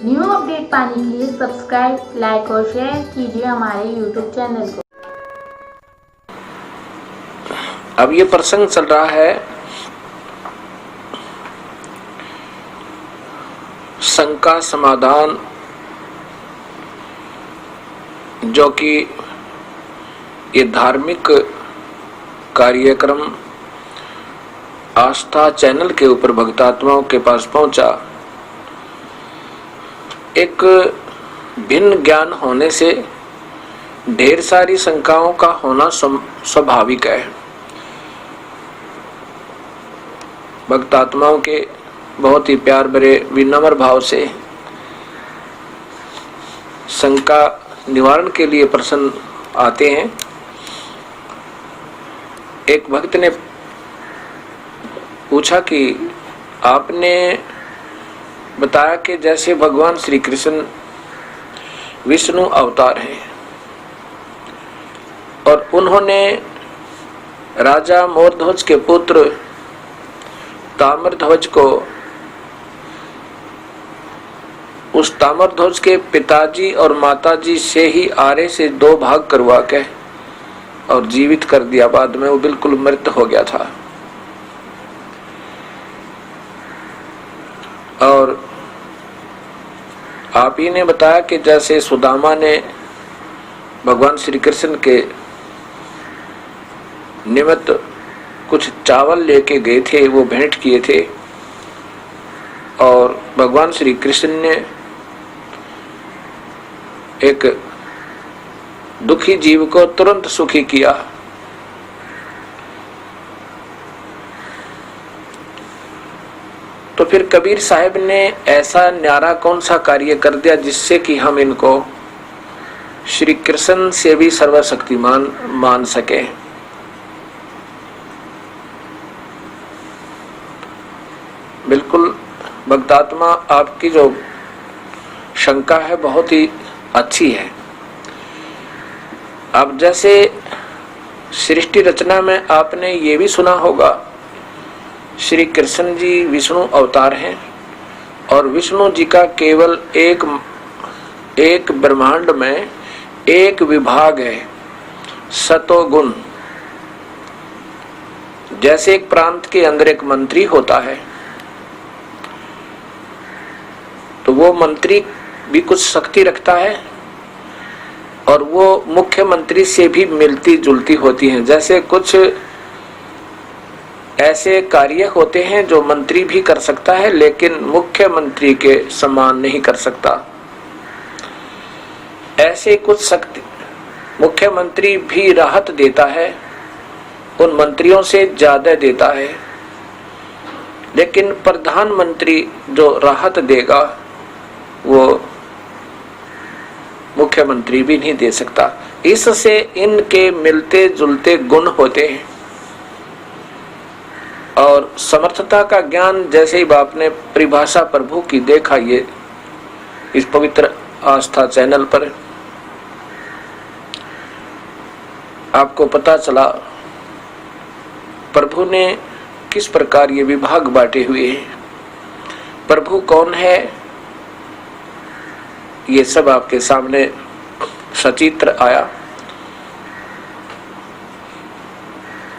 New update पाने के लिए सब्सक्राइब, लाइक और शेयर कीजिए हमारे यूट्यूब चैनल को। अब ये प्रसंग चल रहा है शंका समाधान, जो कि ये धार्मिक कार्यक्रम आस्था चैनल के ऊपर भक्तात्माओं के पास पहुंचा। एक भिन्न ज्ञान होने से ढेर सारी शंकाओं का होना स्वाभाविक है। भक्तात्माओं के बहुत ही प्यार भरे विनम्र भाव से शंका निवारण के लिए प्रसन्न आते हैं। एक भक्त ने पूछा कि आपने बताया कि जैसे भगवान श्री कृष्ण विष्णु अवतार हैं और उन्होंने राजा मोरध्वज के पुत्र ताम्रध्वज को उस ताम्रध्वज के पिताजी और माताजी से ही आरे से 2 भाग करवा के और जीवित कर दिया। बाद में वो बिल्कुल मृत हो गया था। और आप ही ने बताया कि जैसे सुदामा ने भगवान श्री कृष्ण के निमित्त कुछ चावल लेके गए थे, वो भेंट किए थे और भगवान श्री कृष्ण ने एक दुखी जीव को तुरंत सुखी किया। तो फिर कबीर साहब ने ऐसा न्यारा कौन सा कार्य कर दिया जिससे कि हम इनको श्री कृष्ण से भी सर्वशक्तिमान मान सके। बिल्कुल भक्तात्मा, आपकी जो शंका है बहुत ही अच्छी है। अब जैसे सृष्टि रचना में आपने ये भी सुना होगा, श्री कृष्ण जी विष्णु अवतार हैं और विष्णु जी का केवल एक ब्रह्मांड में एक विभाग है, सतोगुण। जैसे एक प्रांत के अंदर एक मंत्री होता है तो वो मंत्री भी कुछ शक्ति रखता है और वो मुख्यमंत्री से भी मिलती जुलती होती हैं। जैसे कुछ ऐसे कार्य होते हैं जो मंत्री भी कर सकता है लेकिन मुख्यमंत्री के समान नहीं कर सकता। ऐसे कुछ शक्ति मुख्यमंत्री भी राहत देता है, उन मंत्रियों से ज्यादा देता है, लेकिन प्रधानमंत्री जो राहत देगा वो मुख्यमंत्री भी नहीं दे सकता। इससे इनके मिलते जुलते गुण होते हैं। और समर्थता का ज्ञान जैसे ही आपने परिभाषा प्रभु की देखा ये इस पवित्र आस्था चैनल पर, आपको पता चला प्रभु ने किस प्रकार ये विभाग बांटे हुए हैं, प्रभु कौन है, ये सब आपके सामने सचित्र आया।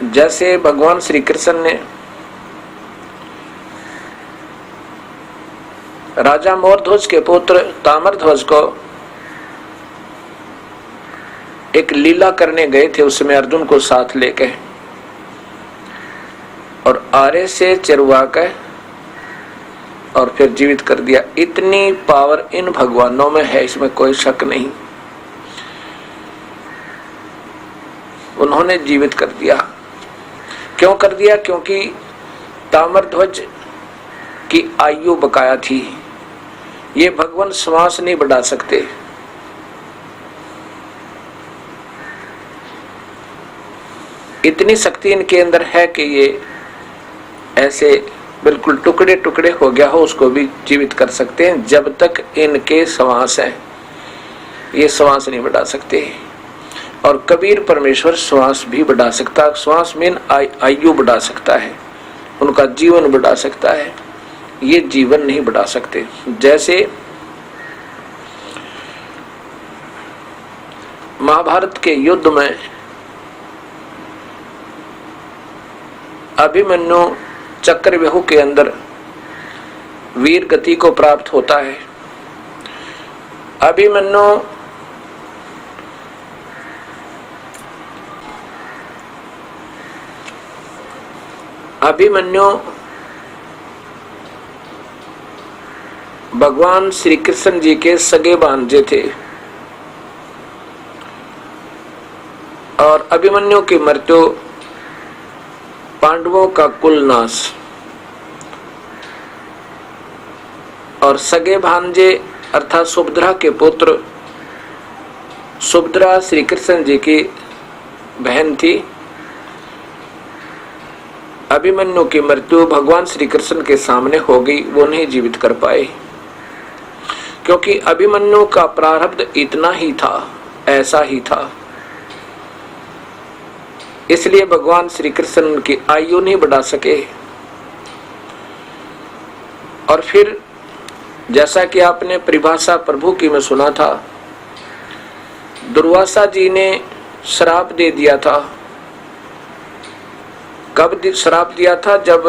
जैसे भगवान श्री कृष्ण ने राजा मोरध्वज के पुत्र ताम्रध्वज को एक लीला करने गए थे, उसमें अर्जुन को साथ लेके और आरे से चरवा के और फिर जीवित कर दिया। इतनी पावर इन भगवानों में है, इसमें कोई शक नहीं। उन्होंने जीवित कर दिया। क्यों कर दिया? क्योंकि ताम्रध्वज की आयु बकाया थी। ये भगवान श्वास नहीं बढ़ा सकते। इतनी शक्ति इनके अंदर है कि ये ऐसे बिल्कुल टुकड़े टुकड़े हो गया हो उसको भी जीवित कर सकते हैं। जब तक इनके श्वास हैं ये श्वास नहीं बढ़ा सकते। और कबीर परमेश्वर श्वास भी बढ़ा सकता। श्वास मीन आयु बढ़ा सकता है, उनका जीवन बढ़ा सकता है। ये जीवन नहीं बढ़ा सकते। जैसे महाभारत के युद्ध में अभिमन्यु चक्रव्यूह के अंदर वीर गति को प्राप्त होता है। अभिमन्यु भगवान श्री कृष्ण जी के सगे भांजे थे और अभिमन्यु की मृत्यु पांडवों का कुल नाश और सगे भांजे अर्थात सुभद्रा के पुत्र, सुभद्रा श्री कृष्ण जी की बहन थी। अभिमन्यु की मृत्यु भगवान श्री कृष्ण के सामने हो गई, वो नहीं जीवित कर पाए क्योंकि अभिमन्यु का प्रारब्ध इतना ही था, ऐसा ही था। इसलिए भगवान श्री कृष्ण की आयु नहीं बढ़ा सके। और फिर जैसा कि आपने परिभाषा प्रभु की में सुना था, दुर्वासा जी ने श्राप दे दिया था। कब श्राप दिया था? जब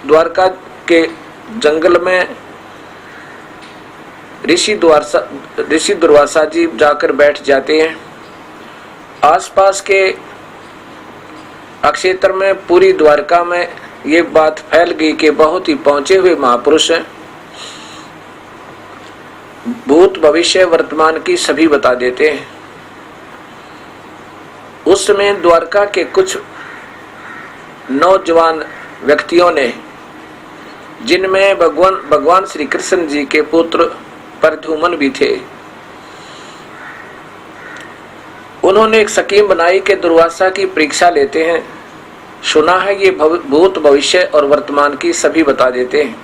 द्वारका के जंगल में ऋषि दुर्वासा जी जाकर बैठ जाते हैं। आसपास के क्षेत्र में पूरी द्वारका में ये बात फैल गई कि बहुत ही पहुंचे हुए महापुरुष हैं, भूत भविष्य वर्तमान की सभी बता देते हैं। उस समय द्वारका के कुछ नौजवान व्यक्तियों ने, जिनमें भगवान श्री कृष्ण जी के पुत्र प्रद्युम्न भी थे, उन्होंने एक स्कीम बनाई कि दुर्वासा की परीक्षा लेते हैं। सुना है ये भूत भविष्य और वर्तमान की सभी बता देते हैं।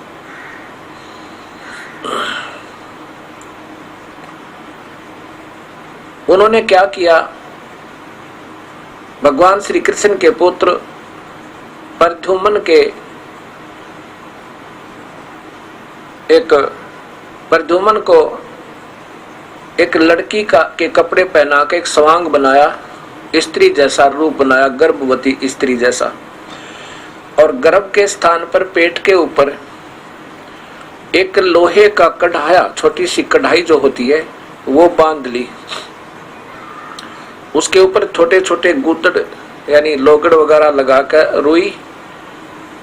उन्होंने क्या किया? भगवान श्री कृष्ण के पुत्र प्रद्युम्न को एक लड़की के कपड़े पहना के एक स्वांग बनाया, स्त्री जैसा रूप बनाया, गर्भवती स्त्री जैसा, और गर्भ के स्थान पर पेट के ऊपर एक लोहे का कढ़ाया, छोटी सी कढ़ाई जो होती है, वो बांध ली। उसके ऊपर छोटे छोटे गूतड़ यानी लोगड़ वगैरह लगा कर रुई,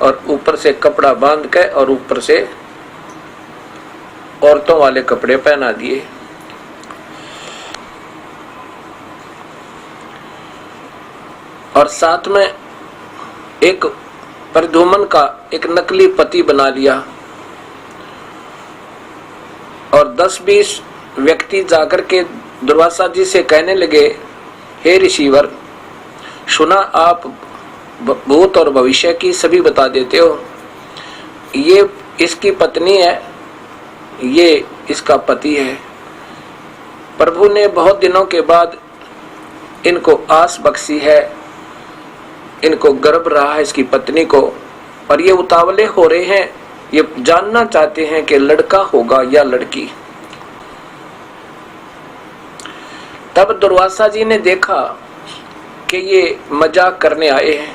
और ऊपर से कपड़ा बांध के और ऊपर से औरतों वाले कपड़े पहना दिए। और साथ में एक प्रद्युम्न का एक नकली पति बना लिया। और 10-20 व्यक्ति जाकर के दुर्वासा जी से कहने लगे, हे ऋषिवर, सुना आप भूत और भविष्य की सभी बता देते हो, ये इसकी पत्नी है, ये इसका पति है। प्रभु ने बहुत दिनों के बाद इनको आस बख्शी है, इनको गर्भ रहा है इसकी पत्नी को, और ये उतावले हो रहे हैं, ये जानना चाहते हैं कि लड़का होगा या लड़की। तब दुर्वासा जी ने देखा कि ये मजाक करने आए हैं।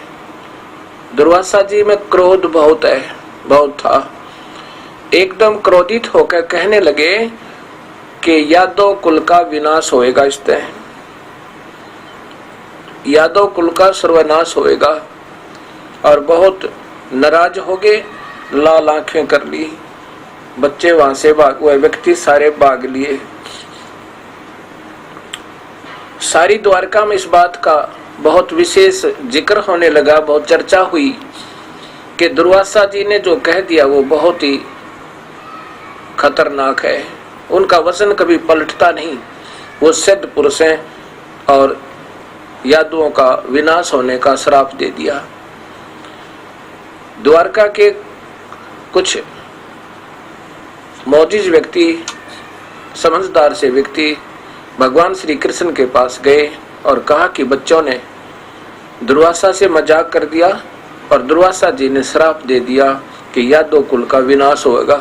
दुर्वासा जी में क्रोध बहुत था। एकदम क्रोधित होकर कहने लगे कि यादव कुल का विनाश होएगा, इससे यादव कुल का सर्वनाश होएगा। और बहुत नाराज हो गए, लाल आंखें कर ली, बच्चे वहां से भाग हुए, व्यक्ति सारे भाग लिए। सारी द्वारका में इस बात का बहुत विशेष जिक्र होने लगा, बहुत चर्चा हुई कि दुर्वासा जी ने जो कह दिया वो बहुत ही खतरनाक है, उनका वचन कभी पलटता नहीं, वो सिद्ध पुरुष हैं और यादवों का विनाश होने का श्राप दे दिया। द्वारका के कुछ मौजिज व्यक्ति, समझदार से व्यक्ति भगवान श्री कृष्ण के पास गए और कहा कि बच्चों ने दुर्वासा से मजाक कर दिया और दुर्वासा जी ने श्राप दे दिया कि यादव कुल का विनाश होगा।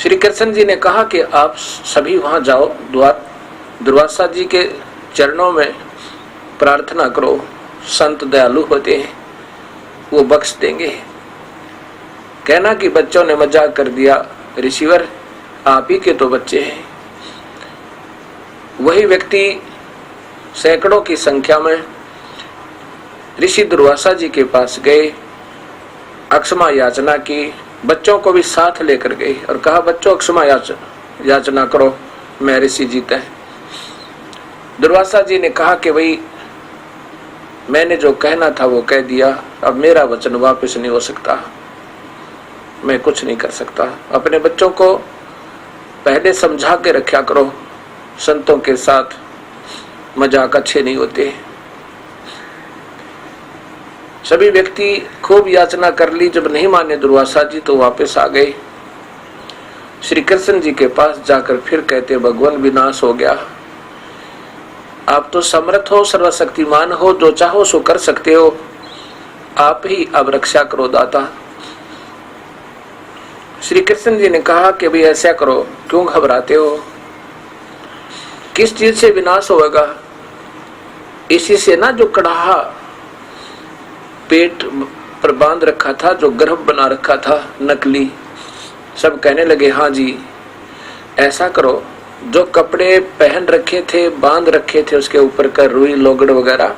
श्री कृष्ण जी ने कहा कि आप सभी वहां जाओ, दुर्वासा जी के चरणों में प्रार्थना करो, संत दयालु होते हैं, वो बख्श देंगे। कहना कि बच्चों ने मजाक कर दिया, ऋषिवर आप ही के तो बच्चे हैं। वही व्यक्ति सैकड़ों की संख्या में ऋषि दुर्वासा जी के पास गए, अक्षमा याचना की, बच्चों को भी साथ लेकर गए और कहा बच्चों अक्षमा याचना करो, मैं ऋषि जीता है। दुर्वासा जी ने कहा कि भाई मैंने जो कहना था वो कह दिया, अब मेरा वचन वापस नहीं हो सकता, मैं कुछ नहीं कर सकता। अपने बच्चों को पहले समझा के रखा करो, संतों के साथ मजाक अच्छे नहीं होते। सभी व्यक्ति खूब याचना कर ली, जब नहीं माने दुर्वासा जी तो वापस आ गए। श्री कृष्ण जी के पास जाकर फिर कहते भगवान विनाश हो गया, आप तो समर्थ हो, सर्वशक्तिमान हो, जो चाहो सो कर सकते हो, आप ही अब रक्षा करो दाता। श्री कृष्ण जी ने कहा कि भाई ऐसा करो, क्यों घबराते हो, किस चीज से विनाश होगा? इसी से ना जो कड़ाहा पेट पर बांध रखा था, जो गर्भ बना रखा था नकली। सब कहने लगे हाँ जी ऐसा करो, जो कपड़े पहन रखे थे, बांध रखे थे उसके ऊपर का रुई लोगड़ वगैरह,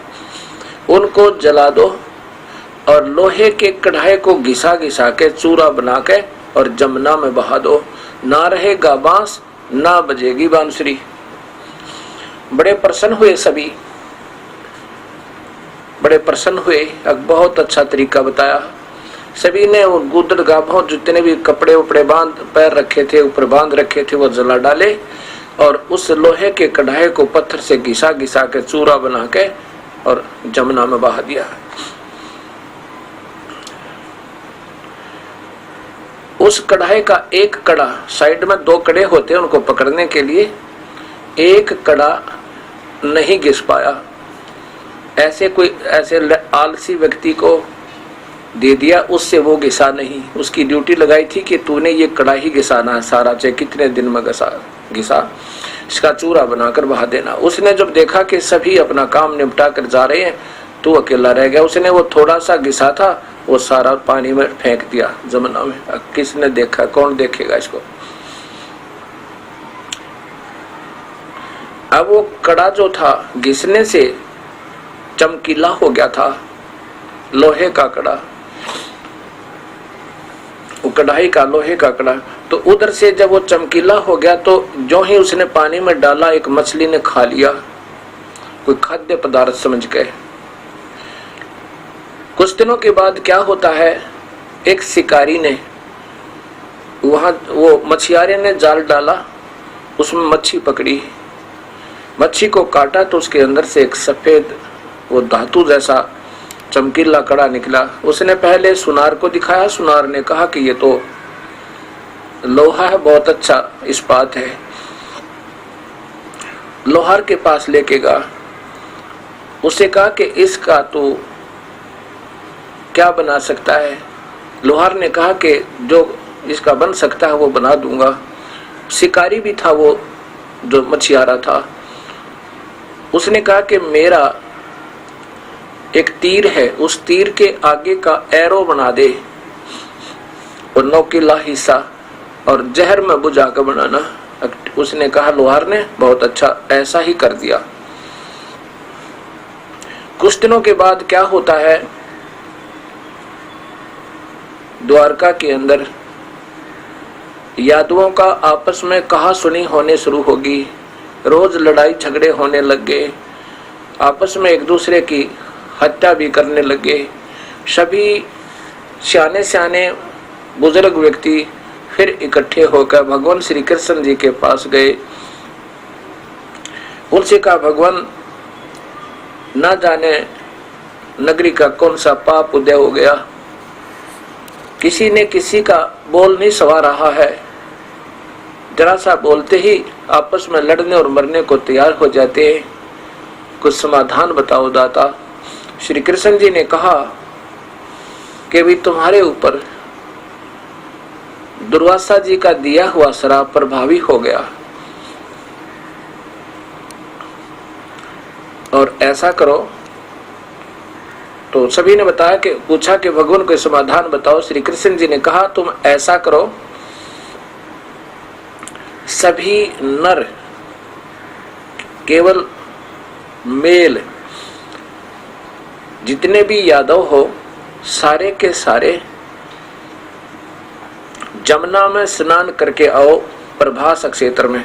उनको जला दो और लोहे के कढ़ाई को घिसा घिसा के चूरा बना के और जमुना में बहा दो, ना रहेगा बांस ना बजेगी बांसुरी। बड़े प्रसन्न हुए, सभी बड़े प्रसन्न हुए। अब बहुत अच्छा तरीका बताया। सभी ने वो गुदड़ गाभों जितने भी कपड़े उपड़े बांध पैर रखे थे, ऊपर बांध रखे थे, वो जला डाले और उस लोहे के कढ़ाई को पत्थर से घिसा घिसा के चूरा बना के और जमुना में बहा दिया। उस कढ़ाई का एक कड़ा, साइड में दो कड़े होते हैं उनको पकड़ने के लिए, एक कड़ा नहीं घिस पाया। ऐसे आलसी व्यक्ति को दे दिया, उससे वो घिसा नहीं। उसकी ड्यूटी लगाई थी कि तूने ये कड़ा ही घिसाना है सारा, चाहे कितने दिन में घिसा, इसका चूरा बनाकर बहा देना। उसने जब देखा कि सभी अपना काम निपटा कर जा रहे हैं, तो अकेला रह गया। उसने वो थोड़ा सा घिसा था, वो सारा पानी में फेंक दिया जमुना में। किसने देखा, कौन देखेगा इसको? अब वो कड़ा जो था घिसने से चमकीला हो गया था, लोहे का कड़ा, वो कढ़ाई का लोहे का कड़ा। तो उधर से जब वो चमकीला हो गया तो जो ही उसने पानी में डाला, एक मछली ने खा लिया, कोई खाद्य पदार्थ समझ के। कुछ दिनों के बाद क्या होता है, एक शिकारी ने वहां, वो मछियारे ने जाल डाला, उसमें मच्छी पकड़ी, मच्छी को काटा तो उसके अंदर से एक सफेद वो धातु जैसा चमकीला कड़ा निकला। उसने पहले सुनार को दिखाया, सुनार ने कहा कि ये तो लोहा है, बहुत अच्छा इस्पात है। लोहार के पास लेके गया, उसे कहा कि इसका तो क्या बना सकता है? लोहार ने कहा कि जो इसका बन सकता है वो बना दूंगा। शिकारी भी था वो जो मछियारा था, उसने कहा कि मेरा एक तीर है, उस तीर के आगे का एरो बना दे और नोकीला हिस्सा, और जहर में बुझा कर बनाना। उसने कहा, लोहार ने, बहुत अच्छा, ऐसा ही कर दिया। कुछ दिनों के बाद क्या होता है, द्वारका के अंदर यादवों का आपस में कहा सुनी होने शुरू होगी। रोज लड़ाई झगड़े होने लग गए, आपस में एक दूसरे की हत्या भी करने लगे। सभी सियाने सियाने बुजुर्ग व्यक्ति फिर इकट्ठे होकर भगवान श्री कृष्ण जी के पास गए। उनसे कहा, भगवान न जाने नगरी का कौन सा पाप उदय हो गया, किसी ने किसी का बोल नहीं सवा रहा है, जरा सा बोलते ही आपस में लड़ने और मरने को तैयार हो जाते हैं, कुछ समाधान बताओ दाता। श्री कृष्ण जी ने कहा कि भी तुम्हारे ऊपर दुर्वासा जी का दिया हुआ श्राप प्रभावी हो गया। और ऐसा करो, तो सभी ने बताया कि पूछा कि भगवान को समाधान बताओ। श्री कृष्ण जी ने कहा तुम ऐसा करो, सभी नर केवल मेल जितने भी यादव हो सारे के सारे जमुना में स्नान करके आओ। प्रभास क्षेत्र में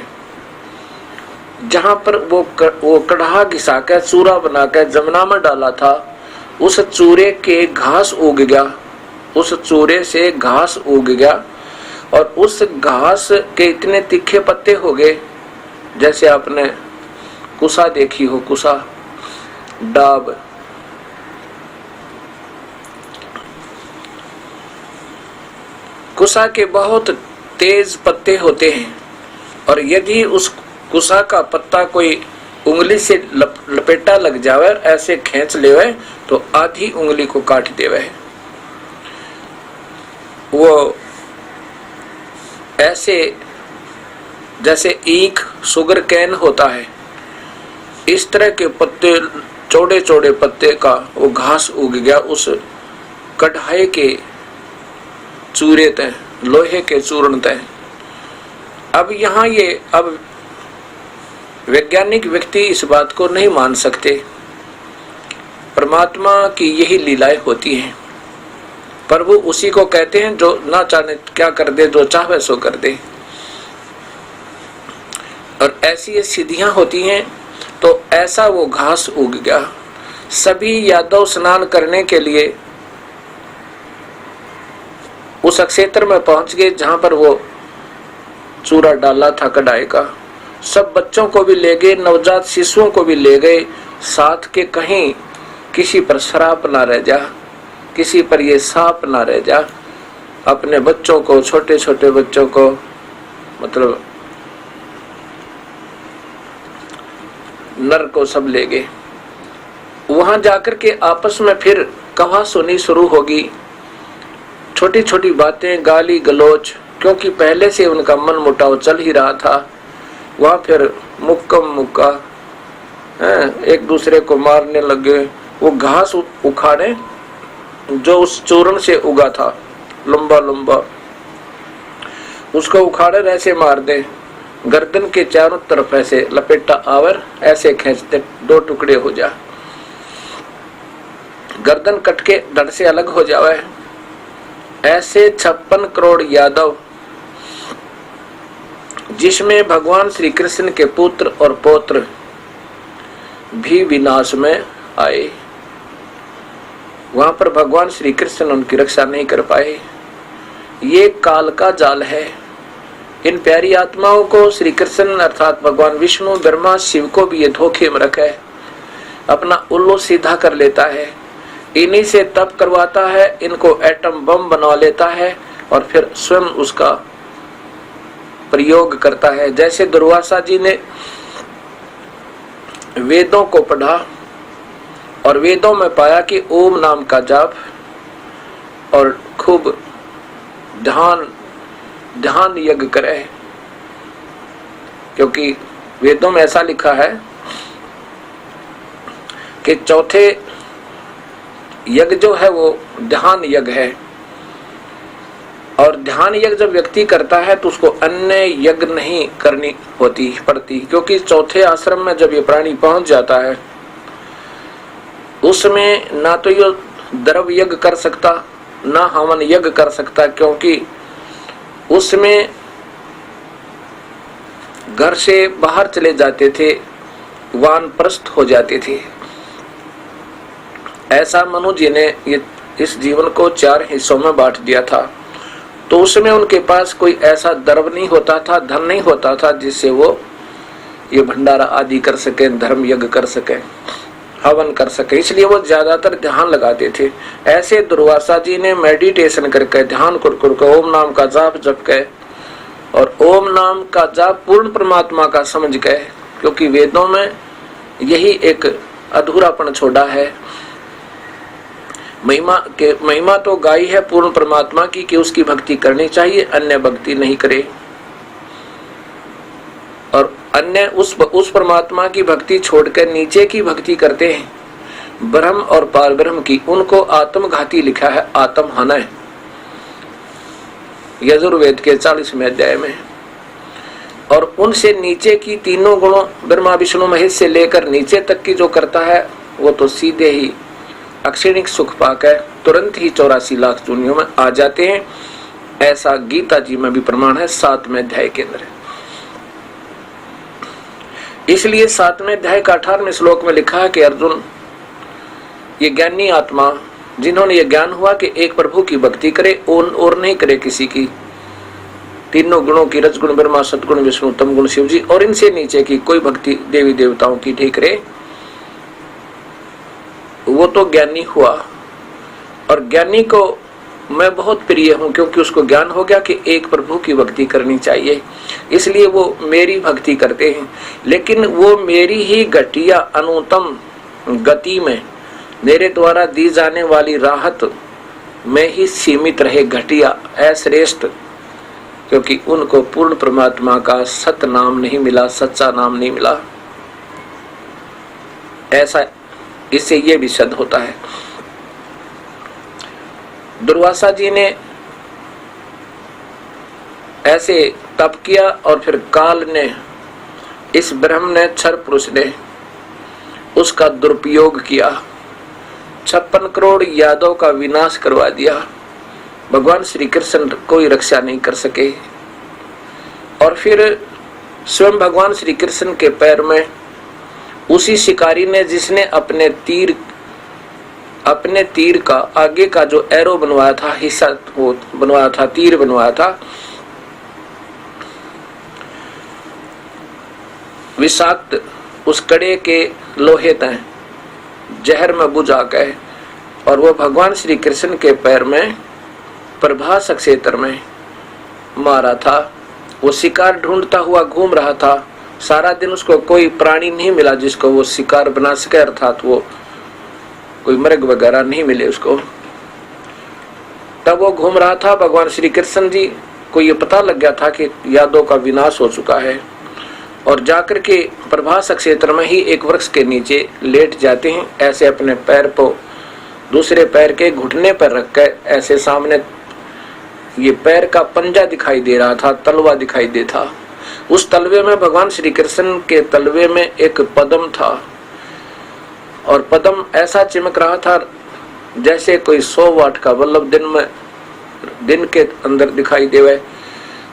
जहां पर वो कढ़ा घिसा के चूरा बना के जमुना में डाला था, उस चूरे के घास उग गया, उस चूरे से घास उग गया और उस घास के इतने तीखे पत्ते हो गए जैसे आपने कुसा देखी हो, कुसा डाब। कुसा के बहुत तेज पत्ते होते हैं और यदि उस कुसा का पत्ता कोई उंगली से लपेटा लग जावे, ऐसे खींच लेवे तो आधी उंगली को काट देवे। वो ऐसे जैसे ईख शुगर कैन होता है, इस तरह के पत्ते, चौड़े चौड़े पत्ते का वो घास उग गया उस कढ़ाई के चूरे तय, लोहे के चूर्ण तय। अब यहाँ अब वैज्ञानिक व्यक्ति इस बात को नहीं मान सकते, परमात्मा की यही लीलाएं होती हैं। प्रभु उसी को कहते हैं जो ना चाहे क्या कर दे, जो चाहे सो कर दे। और ऐसी सिद्धियां होती हैं। तो ऐसा वो घास उग गया। सभी यादव स्नान करने के लिए उस क्षेत्र में पहुंच गए जहां पर वो चूरा डाला था कढ़ाई का। सब बच्चों को भी ले गए, नवजात शिशुओं को भी ले गए साथ के, कहीं किसी पर श्राप ना रह जा, किसी पर ये साप ना रह जा। अपने बच्चों को, छोटे छोटे बच्चों को, मतलब नर को सब ले गए। वहां जाकर के आपस में फिर कहा सुनी शुरू होगी, छोटी छोटी बातें, गाली गलोच, क्योंकि पहले से उनका मन मुटाव चल ही रहा था। वहां फिर मुक्का मुक्का एक दूसरे को मारने लगे। वो घास उखाड़े जो उस चूर्ण से उगा था, लंबा लंबा, उसको उखाड़े ऐसे मार दे, गर्दन के चारों तरफ ऐसे लपेटा आवर, ऐसे खींचते, दो टुकड़े हो जा, गर्दन कट के धड़ से अलग हो जावे। ऐसे 56 करोड़ यादव, जिसमें भगवान श्री कृष्ण के पुत्र और पौत्र भी विनाश में आए। वहां पर भगवान श्री कृष्ण उनकी रक्षा नहीं कर पाए। ये काल का जाल है। इन प्यारी आत्माओं को श्री कृष्ण अर्थात भगवान विष्णु, ब्रह्मा, शिव को भी ये धोखे में रखा है, अपना उल्लू सीधा कर लेता है, इन्हीं से तप करवाता है, इनको एटम बम बना लेता है और फिर स्वयं उसका प्रयोग करता है। जैसे दुर्वासा जी ने वेदों को पढ़ा और वेदों में पाया कि ओम नाम का जाप और खूब ध्यान यज्ञ करे, क्योंकि वेदों में ऐसा लिखा है कि चौथे यज्ञ जो है वो ध्यान यज्ञ है। और ध्यान यज्ञ जब व्यक्ति करता है तो उसको अन्य यज्ञ नहीं करनी पड़ती, क्योंकि चौथे आश्रम में जब ये प्राणी पहुंच जाता है उसमें ना तो ये द्रव्य यज्ञ कर सकता, ना हवन यज्ञ कर सकता, क्योंकि उसमें घर से बाहर चले जाते थे, वानप्रस्थ हो जाते थे। ऐसा मनु जी ने ये इस जीवन को 4 हिस्सों में बांट दिया था। तो उसमें उनके पास कोई ऐसा द्रव्य नहीं होता था, धन नहीं होता था जिससे वो ये भंडारा आदि कर सके, धर्म यज्ञ कर सके, हवन कर सके, इसलिए वो ज्यादातर ध्यान लगाते थे। ऐसे दुर्वासा जी ने मेडिटेशन करके, ध्यान कर ओम नाम का जाप जप के और ओम नाम का जाप पूर्ण परमात्मा का समझ गए, क्योंकि वेदों में यही एक अधूरापन छोड़ा है महिमा तो गाई है पूर्ण परमात्मा की कि उसकी भक्ति करनी चाहिए, अन्य भक्ति नहीं करे। और अन्य उस परमात्मा की भक्ति छोड़कर नीचे की भक्ति करते हैं, ब्रह्म और पार ब्रह्म की, उनको आत्मघाती लिखा है, आत्म हनय, यजुर्वेद के 40वें अध्याय में। और उनसे नीचे की तीनों गुणों ब्रह्मा विष्णु महेश से लेकर नीचे तक की जो करता है वो तो सीधे ही अक्षणिक सुख पाकर तुरंत ही 84 लाख दुनियों में आ जाते हैं। ऐसा गीता जी में भी प्रमाण है 7वें अध्याय के अंदर। इसलिए 7वें अध्याय का 18वें श्लोक में लिखा है कि अर्जुन, ये ज्ञानी आत्मा जिन्होंने ये ज्ञान हुआ कि एक प्रभु की भक्ति करे और नहीं करे किसी की, तीनों गुणों की, रजगुण ब्रह्मा, सतगुण विष्णु, तम गुण शिव जी, और इनसे नीचे की कोई भक्ति देवी देवताओं की ठीक करे, वो तो ज्ञानी हुआ। और ज्ञानी को मैं बहुत प्रिय हूं क्योंकि उसको ज्ञान हो गया कि एक प्रभु की भक्ति करनी चाहिए, इसलिए वो मेरी भक्ति करते हैं। लेकिन वो मेरी ही घटिया अनुत्तम गति में मेरे द्वारा दी जाने वाली राहत में ही सीमित रहे, घटिया अश्रेष्ठ, क्योंकि उनको पूर्ण परमात्मा का सत नाम नहीं मिला, सच्चा नाम नहीं मिला। ऐसा इससे ये भी सिद्ध होता है। दुर्वासा जी ने ऐसे तप किया और फिर काल ने, इस ब्रह्म ने, क्षर पुरुष ने उसका दुरुपयोग किया, 56 करोड़ यादव का विनाश करवा दिया। भगवान श्री कृष्ण कोई रक्षा नहीं कर सके। और फिर स्वयं भगवान श्री कृष्ण के पैर में उसी शिकारी ने, जिसने अपने तीर का आगे का जो एरो बनवाया था, हिस्सा वो बनवाया था, तीर बनवाया था, विषाक्त उस कड़े के लोहे तय जहर में बुझा गए और वो भगवान श्री कृष्ण के पैर में प्रभास क्षेत्र में मारा था। वो शिकार ढूंढता हुआ घूम रहा था, सारा दिन उसको कोई प्राणी नहीं मिला जिसको वो शिकार बना सके, अर्थात वो कोई मृग वगैरह नहीं मिले उसको। तब वो घूम रहा था, भगवान श्री कृष्ण जी को ये पता लग गया था कि यादव का विनाश हो चुका है, और जाकर के प्रभास क्षेत्र में ही एक वृक्ष के नीचे लेट जाते हैं। ऐसे अपने पैर को दूसरे पैर के घुटने पर रख कर, ऐसे सामने ये पैर का पंजा दिखाई दे रहा था, तलवा दिखाई दे था। उस तलवे में, भगवान श्री कृष्ण के तलवे में एक पद्म था, और पद्म ऐसा चिमक रहा था जैसे कोई 100 वाट का बल्ब दिन के अंदर दिखाई देवे।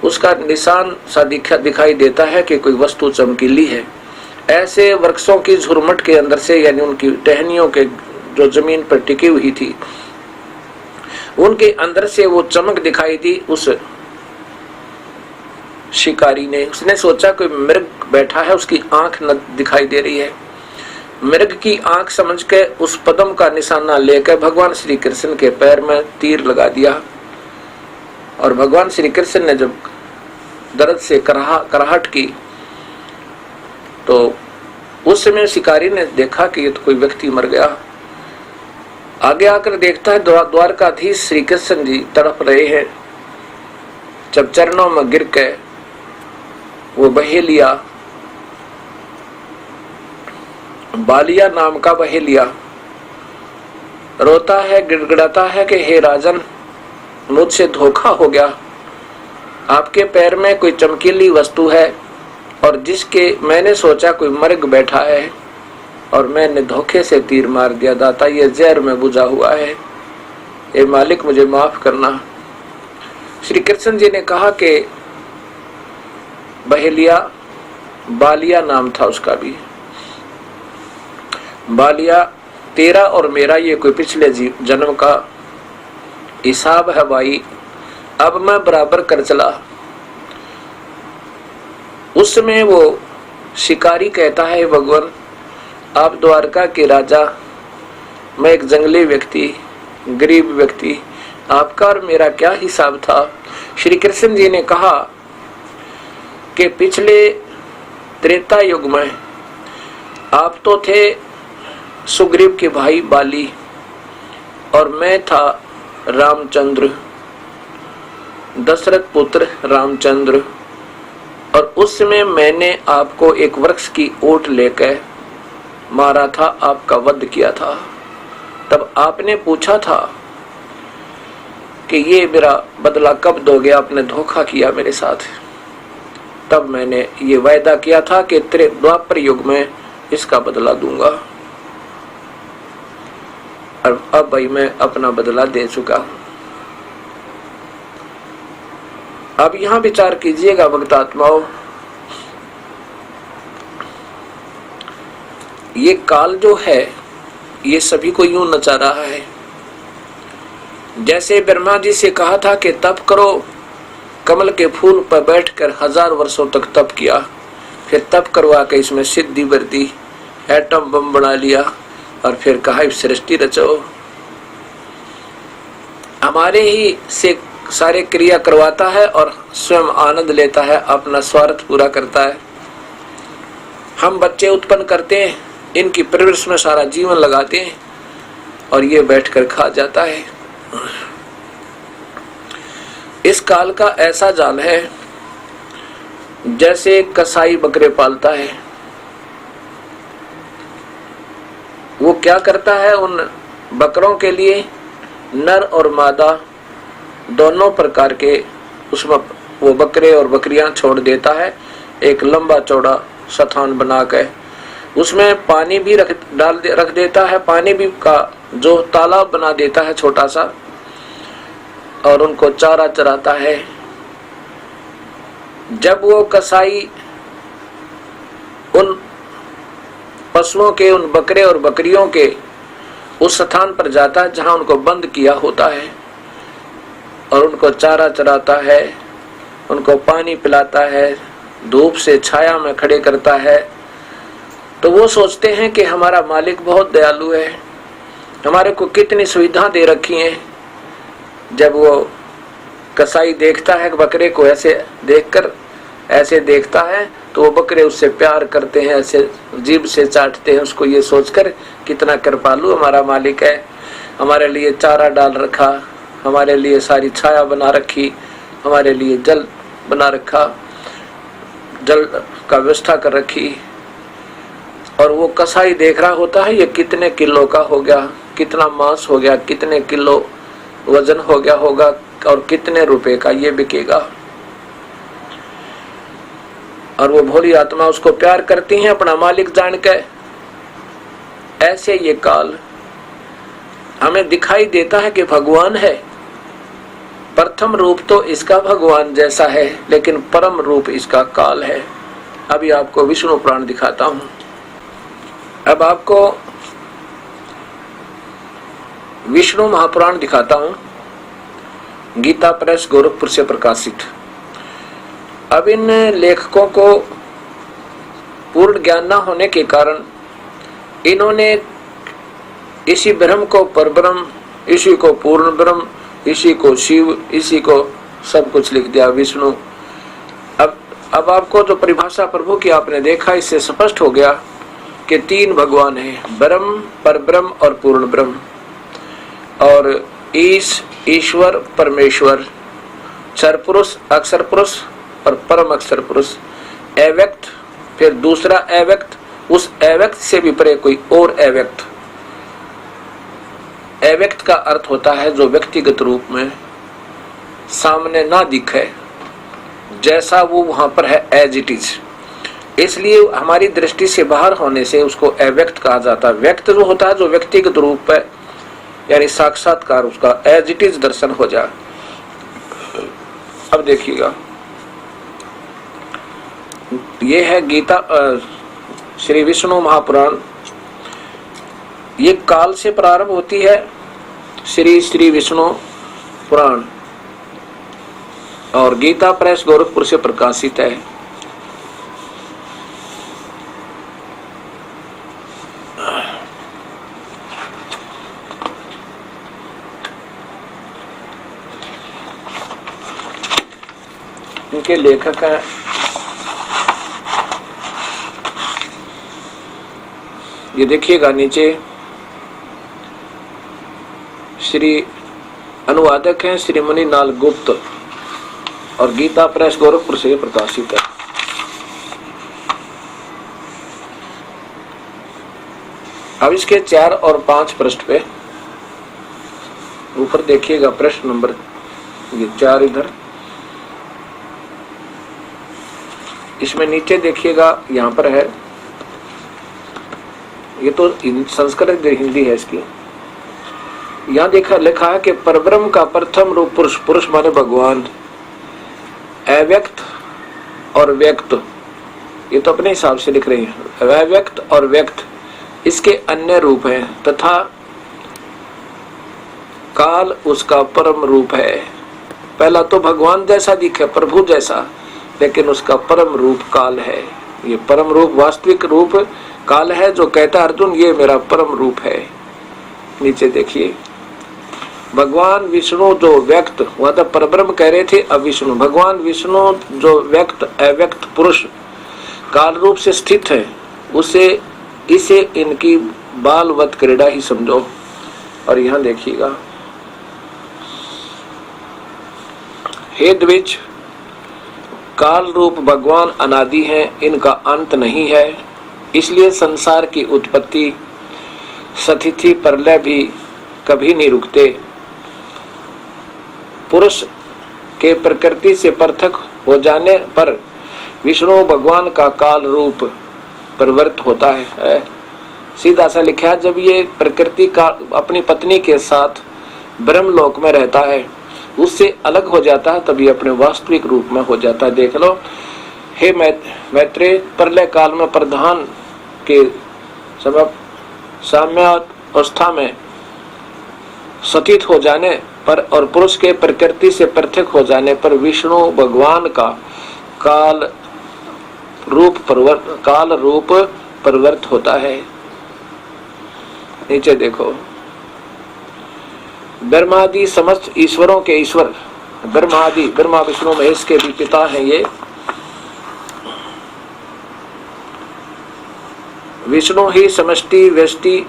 उसका निशान सा दिखाई देता है कि कोई वस्तु चमकीली है। ऐसे वृक्षों की झुरमट के अंदर से, यानी उनकी टहनियों के जो जमीन पर टिकी हुई थी, उनके अंदर से वो चमक दिखाई दी उस शिकारी ने। उसने सोचा कोई मृग बैठा है, उसकी आंख न दिखाई दे रही है। मृग की आंख समझ के उस पद्म का निशाना लेकर भगवान श्री कृष्ण के पैर में तीर लगा दिया। और भगवान श्री कृष्ण ने जब दर्द से कराहट की तो उस समय शिकारी ने देखा कि ये तो कोई व्यक्ति मर गया। आगे आकर देखता है द्वारकाधीश श्री कृष्ण जी तड़प रहे हैं। जब चरणों में गिर के वो बहेलिया, बालिया नाम का बहेलिया, रोता है, गिड़गिड़ाता है कि हे राजन, मुझसे धोखा हो गया। आपके पैर में कोई चमकीली वस्तु है और जिसके मैंने सोचा कोई मृग बैठा है और मैंने धोखे से तीर मार दिया। दाता, ये जहर में बुझा हुआ है, ये मालिक मुझे माफ करना। श्री कृष्ण जी ने कहा कि बहेलिया, बालिया नाम था उसका भी, बालिया, तेरा और मेरा ये कोई पिछले जन्म का हिसाब है भाई, अब मैं बराबर कर चला। उस समय वो शिकारी कहता है, भगवान आप द्वारका के राजा, मैं एक जंगली व्यक्ति, गरीब व्यक्ति, आपका और मेरा क्या हिसाब था। श्री कृष्ण जी ने कहा कि पिछले त्रेता युग में आप तो थे सुग्रीव के भाई बाली, और मैं था रामचंद्र, दशरथ पुत्र रामचंद्र, और उस समय मैंने आपको एक वृक्ष की ओट लेकर मारा था, आपका वध किया था। तब आपने पूछा था कि ये मेरा बदला कब दोगे, आपने धोखा किया मेरे साथ। तब मैंने ये वायदा किया था कि द्वापर युग में इसका बदला दूंगा, और अब भाई मैं अपना बदला दे चुका हूं। अब यहां विचार कीजिएगा भक्तात्माओं, ये काल जो है ये सभी को यूं नचा रहा है। जैसे ब्रह्मा जी से कहा था कि तप करो, कमल के फूल पर बैठकर 1000 वर्षों तक तप किया, फिर तप करवा के इसमें सिद्धि बरती, एटम बम बना लिया, और फिर कहा सृष्टि रचो। हमारे ही से सारे क्रिया करवाता है और स्वयं आनंद लेता है, अपना स्वार्थ पूरा करता है। हम बच्चे उत्पन्न करते हैं, इनकी परवरिश में सारा जीवन लगाते हैं, और ये बैठकर खा जाता है। इस काल का ऐसा जाल है जैसे कसाई बकरे पालता है। वो क्या करता है, उन बकरों के लिए नर और मादा दोनों प्रकार के उसमें वो बकरे और बकरियां छोड़ देता है। एक लंबा चौड़ा स्थान बना कर उसमें पानी भी रख देता है, पानी भी का जो तालाब बना देता है छोटा सा, और उनको चारा चराता है। जब वो कसाई उन पशुओं के, उन बकरे और बकरियों के उस स्थान पर जाता है जहां उनको बंद किया होता है, और उनको चारा चराता है, उनको पानी पिलाता है, धूप से छाया में खड़े करता है, तो वो सोचते हैं कि हमारा मालिक बहुत दयालु है, हमारे को कितनी सुविधा दे रखी है। जब वो कसाई देखता है बकरे को ऐसे देखकर, ऐसे देखता है, तो वो बकरे उससे प्यार करते हैं, ऐसे जीभ से चाटते हैं उसको, ये सोचकर कितना कृपालु हमारा मालिक है, हमारे लिए चारा डाल रखा, हमारे लिए सारी छाया बना रखी, हमारे लिए जल बना रखा, जल का व्यवस्था कर रखी। और वो कसाई देख रहा होता है ये कितने किलो का हो गया, कितना मांस हो गया, कितने किलो वजन हो गया होगा, और कितने रुपए का ये बिकेगा। और वो भोली आत्मा उसको प्यार करती है अपना मालिक जान के। ऐसे ये काल हमें दिखाई देता है कि भगवान है। प्रथम रूप तो इसका भगवान जैसा है, लेकिन परम रूप इसका काल है। अभी आपको विष्णु पुराण दिखाता हूं। अब आपको विष्णु महापुराण दिखाता हूं, गीता प्रेस गोरखपुर से प्रकाशित। अब इन लेखकों को पूर्ण ज्ञान न होने के कारण इन्होंने इसी ब्रह्म को परब्रह्म, इसी को पूर्ण ब्रह्म, इसी को शिव, इसी को सब कुछ लिख दिया विष्णु। अब आपको जो परिभाषा प्रभु की आपने देखा, इससे स्पष्ट हो गया कि 3 भगवान हैं, ब्रह्म, परब्रह्म और पूर्ण ब्रह्म। और ईश्वर, परमेश्वर, क्षर पुरुष, अक्षर पुरुष और परम अक्षर पुरुष, अव्यक्त, फिर दूसरा अव्यक्त, उस अव्यक्त से भी परे कोई और अव्यक्त। अव्यक्त का अर्थ होता है जो व्यक्तिगत रूप में सामने ना दिखे, जैसा वो वहां पर है एज इट इज। इसलिए हमारी दृष्टि से बाहर होने से उसको अव्यक्त कहा जाता है। व्यक्त जो होता है जो व्यक्तिगत रूप है, यानी साक्षात्कार, उसका एज इट इज दर्शन हो जाए। अब देखिएगा, ये है गीता श्री विष्णु महापुराण। ये काल से प्रारंभ होती है श्री विष्णु पुराण, और गीता प्रेस गोरखपुर से प्रकाशित है। इनके लेखक हैं ये देखिएगा नीचे, श्री अनुवादक हैं श्री मणिलाल गुप्त और गीता प्रेस गोरखपुर से प्रकाशित है। अब इसके 4 और 5 पृष्ठ पे ऊपर देखिएगा, प्रश्न नंबर ये 4 इधर, इसमें नीचे देखिएगा, यहाँ पर है, ये तो संस्कृत हिंदी है इसकी। यहाँ लिखा है कि परब्रह्म का प्रथम रूप पुरुष, पुरुष माने भगवान, अव्यक्त और व्यक्त, ये तो अपने हिसाब से लिख रही है, अव्यक्त और व्यक्त इसके अन्य रूप हैं तथा काल उसका परम रूप है। पहला तो भगवान जैसा दिखे, प्रभु जैसा, लेकिन उसका परम रूप काल है। ये परम रूप, वास्तविक रूप काल है, जो कहता अर्जुन ये मेरा परम रूप है। नीचे देखिए, भगवान विष्णु जो व्यक्त, वह तो परब्रह्म कह रहे थे, अब विष्णु, भगवान विष्णु जो व्यक्त अव्यक्त पुरुष काल रूप से स्थित है, इसे इनकी बालवत क्रीड़ा ही समझो। और यहां देखिएगा, हे द्विज, काल रूप भगवान अनादि हैं, इनका अंत नहीं है, इसलिए संसार की उत्पत्ति, स्थिति, प्रलय भी कभी नहीं रुकते। पुरुष के प्रकृति से पृथक हो जाने पर विष्णु भगवान का काल रूप परिवर्तित होता है। सीधा सा लिखा है, जब ये प्रकृति का अपनी पत्नी के साथ ब्रह्मलोक में रहता है, उससे अलग हो जाता है, तभी अपने वास्तविक रूप में हो जाता है। देख लो, हे मैत्रेय, प्रलय काल में प्रधान के समय साम्यावस्था में स्थित हो जाने पर और पुरुष के प्रकृति से पृथक हो जाने पर विष्णु भगवान का काल रूप परिवर्तित होता है। नीचे देखो, ब्रह्मादि समस्त ईश्वरों के ईश्वर, ब्रह्मादि, ब्रह्मा विष्णु महेश के भी पिता हैं ये। विष्णु ही समष्टि, व्यष्टि,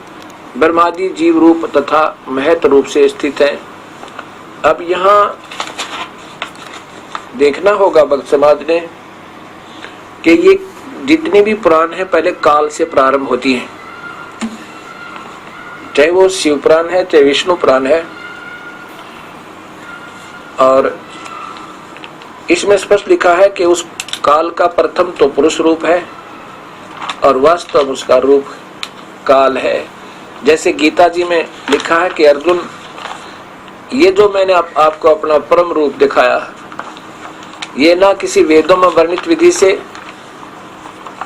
ब्रह्मादि जीव रूप तथा महत रूप से स्थित है। अब यहाँ देखना होगा भक्त समाज ने कि ये जितनी भी पुराण है पहले काल से प्रारंभ होती हैं, चाहे वो शिव पुराण है चाहे विष्णु पुराण है। और इसमें स्पष्ट लिखा है कि उस काल का प्रथम तो पुरुष रूप है और वास्तव उसका रूप काल है। जैसे गीता जी में लिखा है कि अर्जुन, ये जो मैंने आपको अपना परम रूप दिखाया, ये ना किसी वेदों में वर्णित विधि से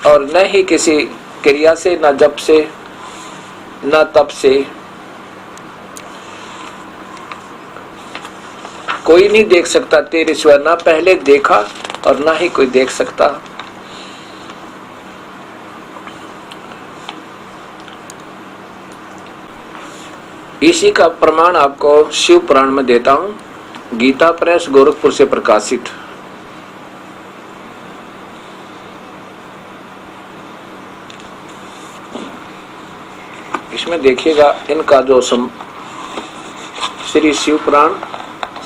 और न ही किसी क्रिया से, न जप से, न तप से, कोई नहीं देख सकता तेरे सिवा, ना पहले देखा और ना ही कोई देख सकता। इसी का प्रमाण आपको शिव पुराण में देता हूं, गीता प्रेस गोरखपुर से प्रकाशित। इसमें देखिएगा, इनका जो श्री शिव पुराण,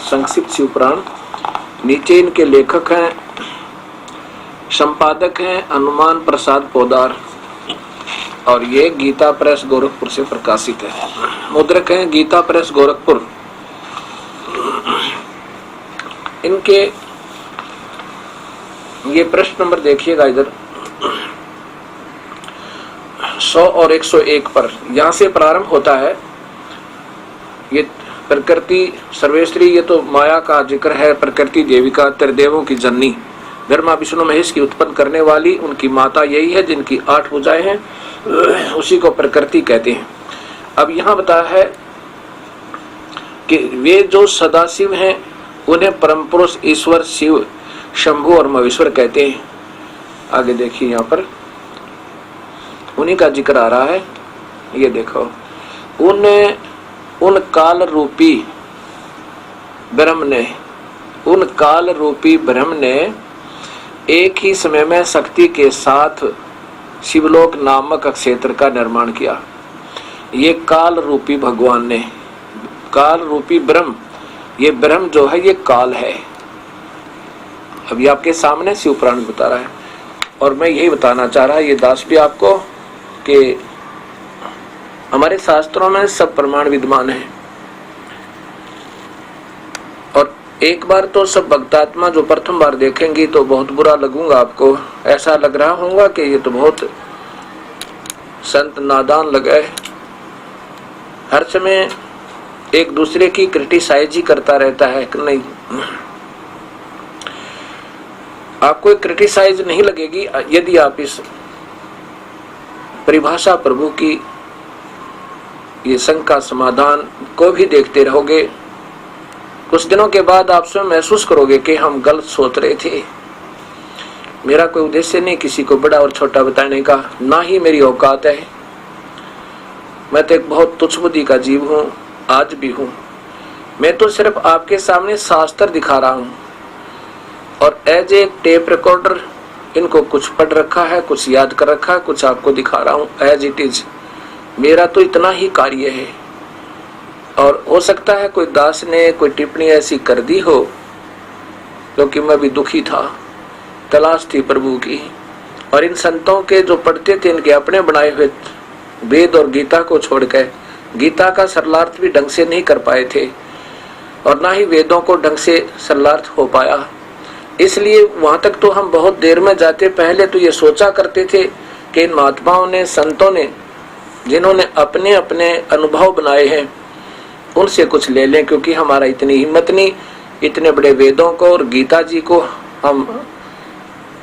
संक्षिप्त शिव पुराण, नीचे इनके लेखक हैं, संपादक हैं हनुमान प्रसाद पोदार, और ये गीता प्रेस गोरखपुर से प्रकाशित है। मुद्रक हैं गीता प्रेस गोरखपुर। इनके ये प्रश्न नंबर देखिएगा इधर 100 और 101 पर, यहां से प्रारंभ होता है। ये प्रकृति सर्वेश्वरी, ये तो माया का जिक्र है। प्रकृति देविका, त्रिदेवों की जननी, ब्रह्मा विष्णु महेश की उत्पन्न करने वाली, उनकी माता यही है जिनकी 8 भुजाएं हैं, उसी को प्रकृति कहते हैं। अब यहाँ बताया है कि वे जो सदाशिव हैं उन्हें परम पुरुष ईश्वर शिव, शंभु और महेश्वर कहते हैं। आगे देखिए, यहाँ पर उन्हीं का जिक्र आ रहा है। ये देखो, उन काल रूपी ब्रह्म ने एक ही समय में शक्ति के साथ शिवलोक नामक क्षेत्र का निर्माण किया। ये काल रूपी भगवान ने, काल रूपी ब्रह्म, ये ब्रह्म जो है ये काल है। अभी आपके सामने शिव पुराण बता रहा है, और मैं यही बताना चाह रहा, ये दास भी आपको, कि हमारे शास्त्रों में सब प्रमाण विद्यमान है। और एक बार तो सब भक्तात्मा जो प्रथम बार देखेंगी तो बहुत बुरा लगूंगा आपको, ऐसा लग रहा होगा कि ये तो बहुत संत नादान लगे, हर समय एक दूसरे की क्रिटिसाइज ही करता रहता है। कि नहीं, आपको क्रिटिसाइज नहीं लगेगी यदि आप इस परिभाषा प्रभु की ये शंका समाधान को भी देखते रहोगे। कुछ दिनों के बाद आप स्वयं महसूस करोगे कि हम गलत सोच रहे थे। मेरा कोई उद्देश्य नहीं किसी को बड़ा और छोटा बताने का, ना ही मेरी औकात है। मैं तो एक बहुत तुच्छ बुद्धि का जीव हूँ, आज भी हूँ। मैं तो सिर्फ आपके सामने शास्त्र दिखा रहा हूँ, और एज ए टेप रिकॉर्डर इनको कुछ पढ़ रखा है, कुछ याद कर रखा है, कुछ आपको दिखा रहा हूँ एज इट इज। मेरा तो इतना ही कार्य है। और हो सकता है कोई दास ने कोई टिप्पणी ऐसी कर दी हो, क्योंकि मैं भी दुखी था, तलाश थी प्रभु की। और इन संतों के जो पढ़ते थे, इनके अपने बनाए हुए वेद और गीता को छोड़कर गीता का सरलार्थ भी ढंग से नहीं कर पाए थे, और ना ही वेदों को ढंग से सरलार्थ हो पाया। इसलिए वहां तक तो हम बहुत देर में जाते। पहले तो ये सोचा करते थे कि इन महात्माओं ने, संतों ने, जिन्होंने अपने अपने अनुभव बनाए हैं, उनसे कुछ ले लें, क्योंकि हमारा इतनी हिम्मत नहीं, इतने बड़े वेदों को और गीता जी को हम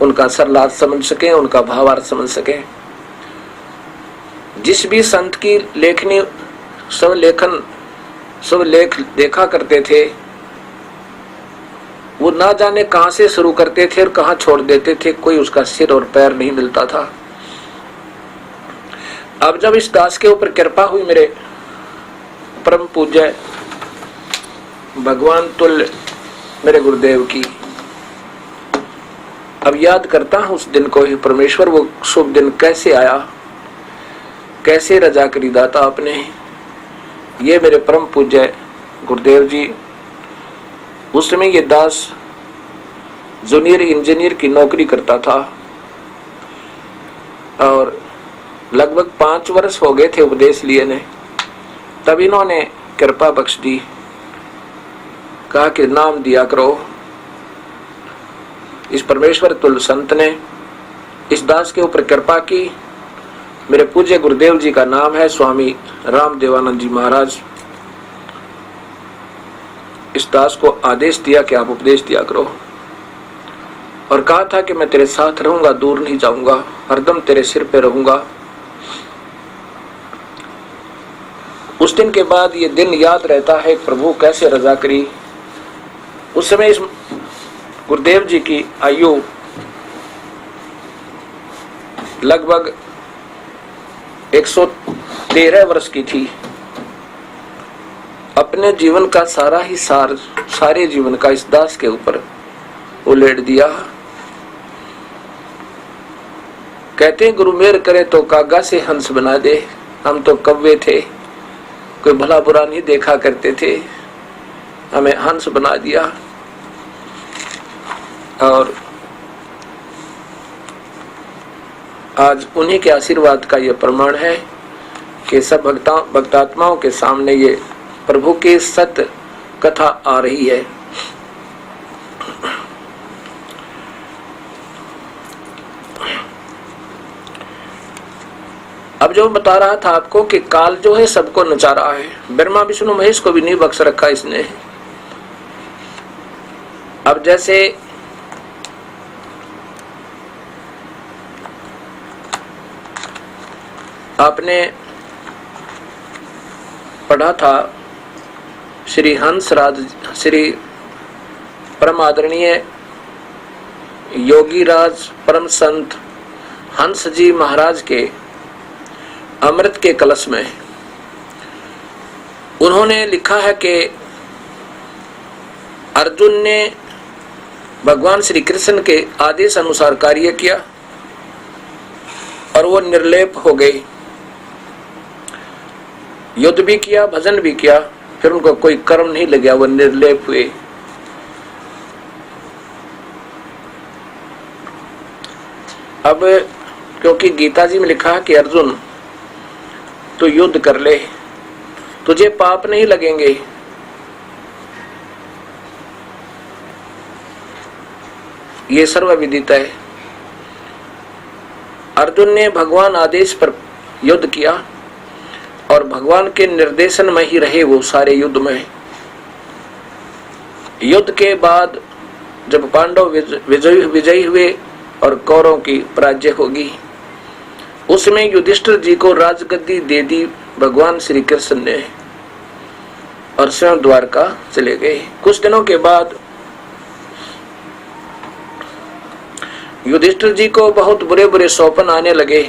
उनका सरलार्थ समझ सकें, उनका भावार्थ समझ सकें। जिस भी संत की लेखनी सब लेख देखा करते थे, वो ना जाने कहां से शुरू करते थे और कहां छोड़ देते थे, कोई उसका सिर और पैर नहीं मिलता था। अब जब इस दास के ऊपर कृपा हुई, मेरे परम पूज्य भगवान तुल्य मेरे गुरुदेव की, अब याद करता हूं उस दिन को ही। परमेश्वर वो शुभ दिन कैसे आया, कैसे रजा करी दाता आपने। ये मेरे परम पूज्य गुरुदेव जी, उस समय ये दास जूनियर इंजीनियर की नौकरी करता था, और लगभग 5 वर्ष हो गए थे उपदेश लिए ने। तब इन्होंने कृपा बख्श दी, कहा कि नाम दिया करो। इस परमेश्वर तुल्य संत ने इस दास के ऊपर कृपा की। मेरे पूज्य गुरुदेव जी का नाम है स्वामी रामदेवानंद जी महाराज। इस दास को आदेश दिया कि आप उपदेश दिया करो, और कहा था कि मैं तेरे साथ रहूंगा, दूर नहीं जाऊंगा, हरदम तेरे सिर पे रहूंगा। उस दिन के बाद ये दिन याद रहता है, प्रभु कैसे रजा करी। उस समय इस गुरुदेव जी की आयु लगभग 113 वर्ष की थी। अपने जीवन का सारा ही सारे जीवन का इस दास के ऊपर उलेट दिया। कहते हैं गुरु मेहर करे तो कागा से हंस बना दे। हम तो कव्वे थे, कोई भला बुरा नहीं देखा करते थे, हमें हंस बना दिया। और आज उन्हीं के आशीर्वाद का यह प्रमाण है कि सब भक्तात्माओं के सामने ये प्रभु की सत्य कथा आ रही है। अब जो बता रहा था आपको कि काल जो है सबको नचा रहा है, ब्रह्मा विष्णु महेश को भी नहीं बख्श रखा इसने। अब जैसे आपने पढ़ा था, श्री हंसराज, श्री परम आदरणीय योगी राज परम संत हंस जी महाराज के अमृत के कलश में उन्होंने लिखा है कि अर्जुन ने भगवान श्री कृष्ण के आदेश अनुसार कार्य किया और वो निर्लेप हो गए। युद्ध भी किया, भजन भी किया, फिर उनको कोई कर्म नहीं लगा, वो निर्लेप हुए। अब क्योंकि गीता जी में लिखा है कि अर्जुन तू युद्ध कर ले, तुझे पाप नहीं लगेंगे। ये सर्वविदित है। अर्जुन ने भगवान आदेश पर युद्ध किया और भगवान के निर्देशन में ही रहे वो सारे युद्ध में। युद्ध के बाद जब पांडव विजयी हुए और कौरवों की पराजय होगी, उसमें युधिष्ठिर जी को राजगद्दी दे दी भगवान श्री कृष्ण ने और स्वयं द्वारका चले गए। कुछ दिनों के बाद युधिष्ठिर जी को बहुत बुरे बुरे स्वप्न आने लगे,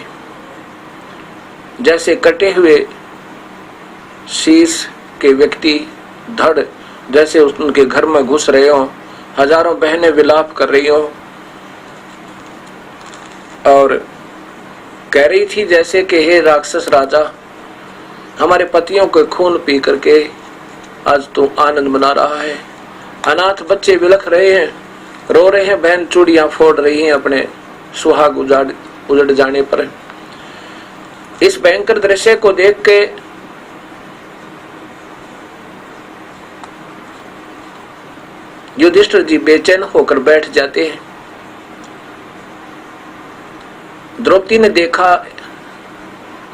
जैसे कटे हुए शीश के व्यक्ति धड़ जैसे उनके घर में घुस रहे हो, हजारों बहनें विलाप कर रही हो और कह रही थी जैसे कि हे राक्षस राजा, हमारे पतियों के खून पी करके आज तू आनंद मना रहा है। अनाथ बच्चे बिलख रहे हैं, रो रहे हैं, बहन चूड़ियां फोड़ रही हैं अपने सुहाग उजड़ जाने पर। इस भयंकर दृश्य को देख के युधिष्ठिर जी बेचैन होकर बैठ जाते हैं। द्रौपदी ने देखा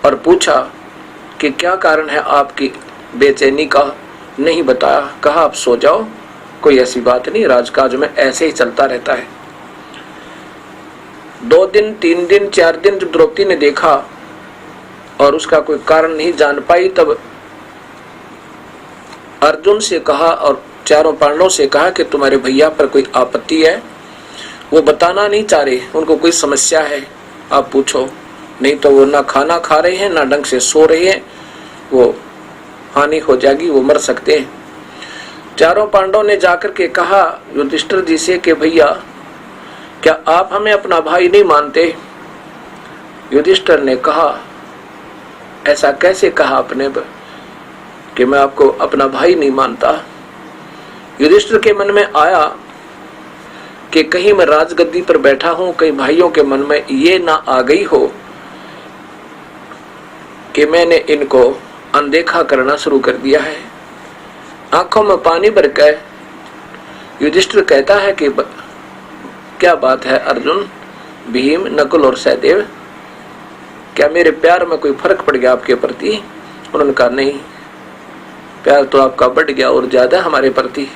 और पूछा कि क्या कारण है आपकी बेचैनी का। नहीं बताया, कहा आप सो जाओ, कोई ऐसी बात नहीं, राजकाज में ऐसे ही चलता रहता है। 2 दिन 3 दिन 4 दिन जब द्रौपदी ने देखा और उसका कोई कारण नहीं जान पाई, तब अर्जुन से कहा और चारों पांडवों से कहा कि तुम्हारे भैया पर कोई आपत्ति है, वो बताना नहीं चाह रहे, उनको कोई समस्या है, आप पूछो, नहीं तो वो ना खाना खा रहे हैं ना ढंग से सो रहे हैं, वो हानि हो जाएगी, वो मर सकते हैं। चारों पांडवों ने जाकर के कहा युधिष्ठिर जी से कि भैया क्या आप हमें अपना भाई नहीं मानते। युधिष्ठिर ने कहा ऐसा कैसे कहा आपने कि मैं आपको अपना भाई नहीं मानता। युधिष्ठिर के मन में आया कि कहीं मैं राजगद्दी पर बैठा हूं, कहीं भाइयों के मन में ये ना आ गई हो कि मैंने इनको अनदेखा करना शुरू कर दिया है। आंखों में पानी भर कर युधिष्ठिर कहता है कि क्या बात है अर्जुन, भीम, नकुल और सहदेव, क्या मेरे प्यार में कोई फर्क पड़ गया आपके प्रति। उन्होंने कहा नहीं, प्यार तो आपका बढ़ गया और ज्यादा हमारे प्रति,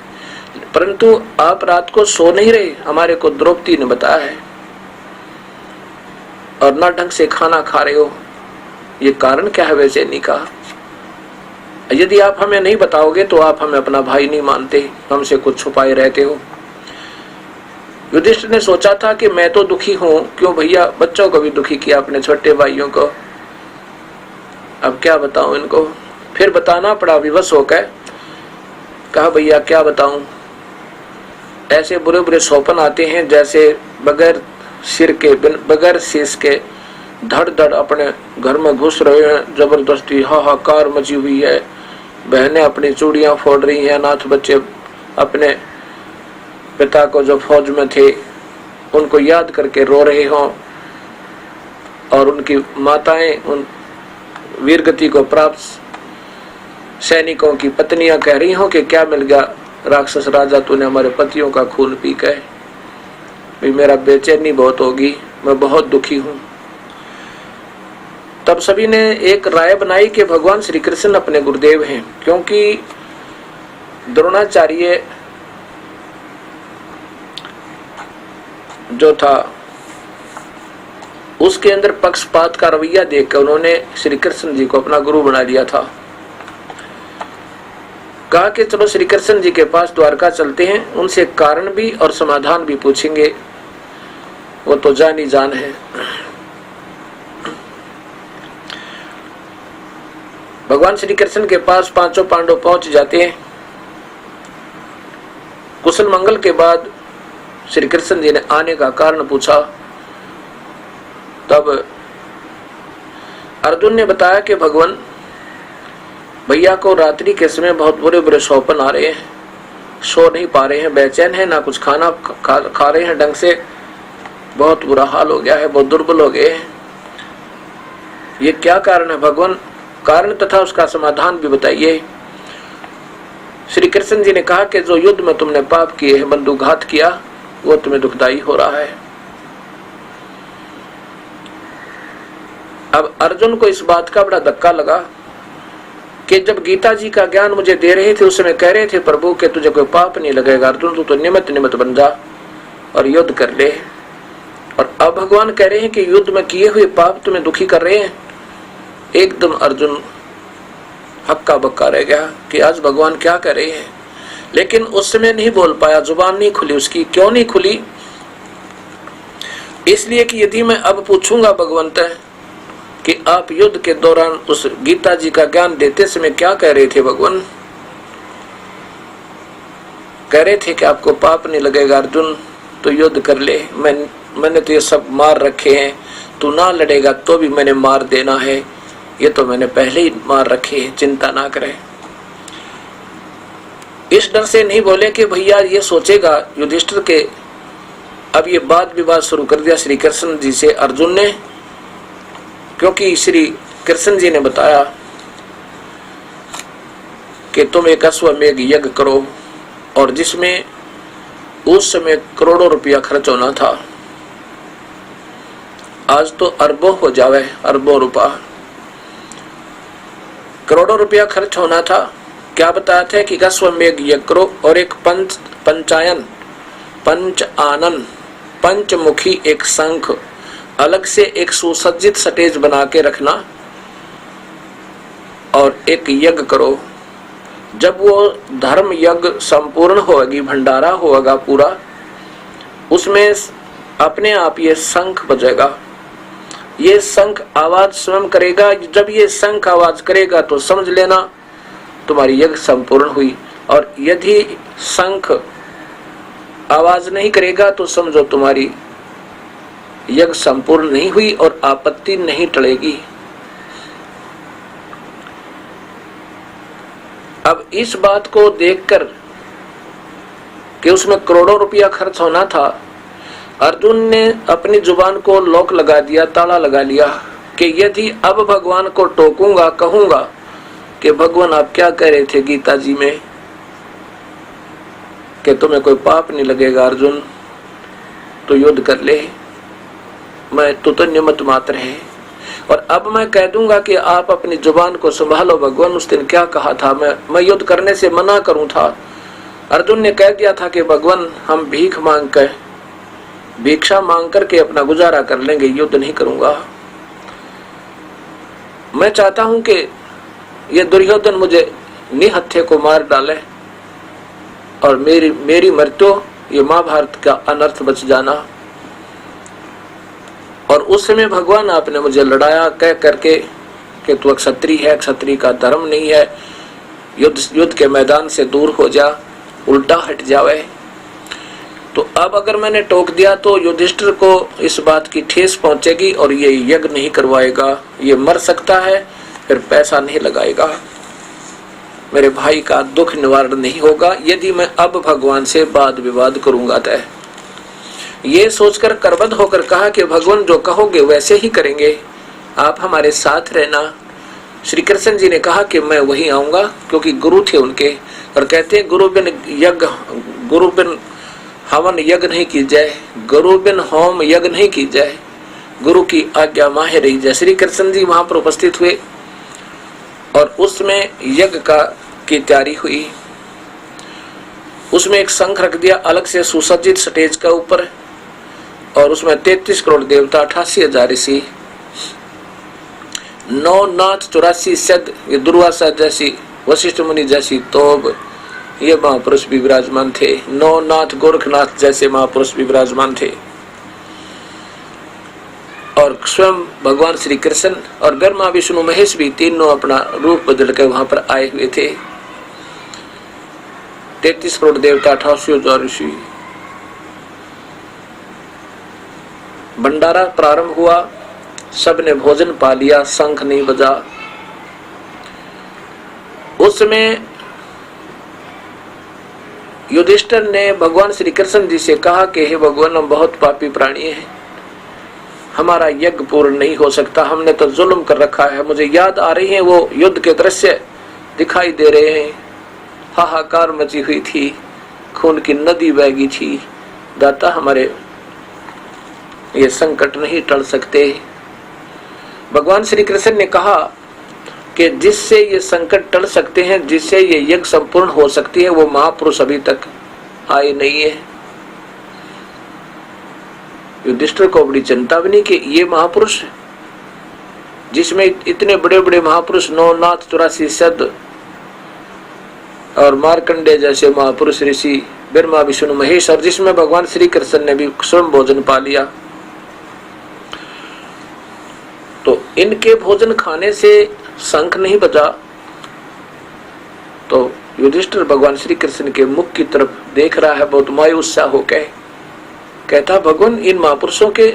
परंतु आप रात को सो नहीं रहे, हमारे को द्रौपदी ने बताया है, और ना ढंग से खाना खा रहे हो, ये कारण क्या है बेचैनी का। यदि आप हमें नहीं बताओगे तो आप हमें अपना भाई नहीं मानते, हमसे कुछ छुपाए रहते हो। युधिष्ठिर ने सोचा था कि मैं तो दुखी हूं, क्यों भैया, बच्चों को भी दुखी किया अपने छोटे भाइयों को, अब क्या बताऊं इनको। फिर बताना पड़ा विवश होकर, कहा भैया क्या बताऊं, ऐसे बुरे बुरे स्वप्न आते हैं जैसे बगैर सिर के बगैर शीश के धड़ धड़ अपने घर में घुस रहे हैं, जबरदस्ती हाहाकार मची हुई है, बहनें अपनी चूड़ियां फोड़ रही हैं, अनाथ बच्चे अपने पिता को जो फौज में थे उनको याद करके रो रहे हों, और उनकी माताएं उन वीरगति को प्राप्त सैनिकों की पत्नियां कह रही हों कि क्या मिल गया राक्षस राजा, तूने हमारे पतियों का खून पी के, भी मेरा बेचैनी बहुत होगी, मैं बहुत दुखी हूं। तब सभी ने एक राय बनाई कि भगवान श्री कृष्ण अपने गुरुदेव हैं, क्योंकि द्रोणाचार्य जो था उसके अंदर पक्षपात का रवैया देखकर उन्होंने श्री कृष्ण जी को अपना गुरु बना लिया था। कहा कि चलो श्री कृष्ण जी के पास द्वारका चलते हैं, उनसे कारण भी और समाधान भी पूछेंगे, वो तो जान ही जान है। भगवान श्री कृष्ण के पास पांचों पांडव पहुंच जाते हैं। कुशल मंगल के बाद श्री कृष्ण जी ने आने का कारण पूछा, तब अर्जुन ने बताया कि भगवान भैया को रात्रि के समय बहुत बुरे बुरे सौपन आ रहे हैं, सो नहीं पा रहे हैं, बेचैन है, ना कुछ खाना खा रहे हैं ढंग से, बहुत बुरा हाल हो गया है, बहुत दुर्बल हो गए हैं। ये क्या कारण है भगवान? कारण तथा उसका समाधान भी बताइए। श्री कृष्ण जी ने कहा कि जो युद्ध में तुमने पाप किए हैं, बंधुघात किया, वो तुम्हें दुखदाई हो रहा है। अब अर्जुन को इस बात का बड़ा धक्का लगा कि जब गीता जी का ज्ञान मुझे दे रहे थे उस समय कह रहे थे प्रभु कि तुझे कोई पाप नहीं लगेगा अर्जुन, तू तो निमित्त बन जा और युद्ध कर ले। और अब भगवान कह रहे हैं कि युद्ध में किए हुए पाप तुम्हें दुखी कर रहे हैं। एकदम अर्जुन हक्का बक्का रह गया कि आज भगवान क्या कर रहे हैं, लेकिन उस समय नहीं बोल पाया, जुबान नहीं खुली उसकी। क्यों नहीं खुली? इसलिए कि यदि मैं अब पूछूंगा भगवंत कि आप युद्ध के दौरान उस गीता जी का ज्ञान देते समय क्या कह रहे थे भगवान? कह रहे थे कि आपको पाप नहीं लगेगा अर्जुन, तो युद्ध कर ले, मैंने तो ये सब मार रखे हैं, तू ना लड़ेगा तो भी मैंने मार देना है, ये तो मैंने पहले ही मार रखे हैं, चिंता ना करें। इस डर से नहीं बोले कि भैया ये सोचेगा युधिष्ठिर के। अब ये बात विवाद शुरू कर दिया श्री कृष्ण जी से अर्जुन ने, क्योंकि श्री कृष्ण जी ने बताया कि तुम एक अश्वमेध यज्ञ करो, और जिसमें उस समय करोड़ों रुपया खर्च होना था, आज तो अरबों हो जावे, अरबों रुपया, करोड़ों रुपया खर्च होना था। क्या बताया था कि अश्वमेध यज्ञ करो और एक पंचायन, पंच आनन, पंचमुखी एक शंख, अलग से एक सुसज्जित स्टेज बना के रखना और एक यज्ञ करो। जब वो धर्म यज्ञ संपूर्ण होगी, भंडारा होगा पूरा, उसमें अपने आप ये शंख बजेगा। ये शंख आवाज स्वयं करेगा। जब ये शंख आवाज करेगा तो समझ लेना तुम्हारी यज्ञ संपूर्ण हुई, और यदि शंख आवाज नहीं करेगा तो समझो तुम्हारी यज्ञ संपूर्ण नहीं हुई और आपत्ति नहीं टलेगी। अब इस बात को देखकर कि उसमें करोड़ों रुपया खर्च होना था, अर्जुन ने अपनी जुबान को लॉक लगा दिया, ताला लगा लिया कि यदि अब भगवान को टोकूंगा, कहूंगा कि भगवान आप क्या कह रहे थे गीता जी में कि तुम्हें कोई पाप नहीं लगेगा अर्जुन, तो युद्ध कर ले, मैं तो निमित्त मात्र है। और अब मैं कह दूंगा कि आप अपनी जुबान को संभालो, भगवान उस दिन क्या कहा था, मैं युद्ध करने से मना करूं था। अर्जुन ने कह दिया था कि भगवान हम भिक्षा मांग करके अपना गुजारा कर लेंगे, युद्ध नहीं करूंगा। मैं चाहता हूं कि ये दुर्योधन मुझे निहत्थे को मार डाले और मेरी मृत्यु, ये महाभारत का अनर्थ बच जाना। और उस समय भगवान आपने मुझे लड़ाया कह करके कि तू क्षत्रिय है, क्षत्रिय का धर्म नहीं है, युद्ध के मैदान से दूर हो जा, उल्टा हट जावे। तो अब अगर मैंने टोक दिया तो युधिष्ठिर को इस बात की ठेस पहुंचेगी और ये यज्ञ नहीं करवाएगा, ये मर सकता है, फिर पैसा नहीं लगाएगा, मेरे भाई का दुख निवारण नहीं होगा यदि मैं अब भगवान से वाद विवाद करूंगा। तय ये सोचकर करबद्ध होकर कहा कि भगवान जो कहोगे वैसे ही करेंगे, आप हमारे साथ रहना। श्री कृष्ण जी ने कहा कि मैं वहीं आऊंगा, क्योंकि गुरु थे उनके, और कहते गुरु बिन हवन यज्ञ नहीं की जाए, गुरु बिन होम यज्ञ नहीं की जाए, गुरु की आज्ञा माहे रही जाए। श्री कृष्ण जी वहां पर उपस्थित हुए और उसमें यज्ञ की तैयारी हुई। उसमें एक शंख रख दिया अलग से सुसज्जित स्टेज का ऊपर, और उसमें 33 करोड़ देवता, 88,000 ऋषि, 9 नाथ 84 सिद्ध, ये दुर्वासा जैसी, वशिष्ठ मुनि जैसी तोब, ये महापुरुष भी विराजमान थे। 9 नाथ गोरखनाथ जैसे महापुरुष भी विराजमान थे। और स्वयं भगवान श्री कृष्ण और ब्रह्मा विष्णु महेश भी तीनों अपना रूप बदल कर वहां पर आए हुए थे। 33 करोड़ देवता, 88,000 ऋषि। भंडारा प्रारंभ हुआ, सबने भोजन पा लिया, शंख नहीं बजा। उसमें युधिष्ठिर ने भगवान श्री कृष्ण जी से कहा कि हे भगवान, हम बहुत पापी प्राणी हैं, हमारा यज्ञ पूर्ण नहीं हो सकता, हमने तो जुल्म कर रखा है। मुझे याद आ रही है वो युद्ध के दृश्य दिखाई दे रहे हैं, हाहाकार मची हुई थी, खून की नदी बहगी थी। दाता, हमारे ये संकट नहीं टल सकते। भगवान श्री कृष्ण ने कहा कि जिससे ये संकट टल सकते हैं, जिससे ये यज्ञ संपूर्ण हो सकती है, वो महापुरुष अभी तक आए नहीं है। युधिष्ठिर को बड़ी चिंता बनी कि ये महापुरुष, जिसमें इतने बड़े बड़े महापुरुष, नौनाथ 84 सद और मार्कंडे जैसे महापुरुष ऋषि, ब्रह्मा विष्णु महेश, और जिसमें भगवान श्री कृष्ण ने भी स्वयं भोजन पा लिया, तो इनके भोजन खाने से शंख नहीं बजा। तो युधिष्ठिर भगवान श्री कृष्ण के मुख की तरफ देख रहा है, बहुत मायूस सा होकर कहता, भगवान, इन महापुरुषों के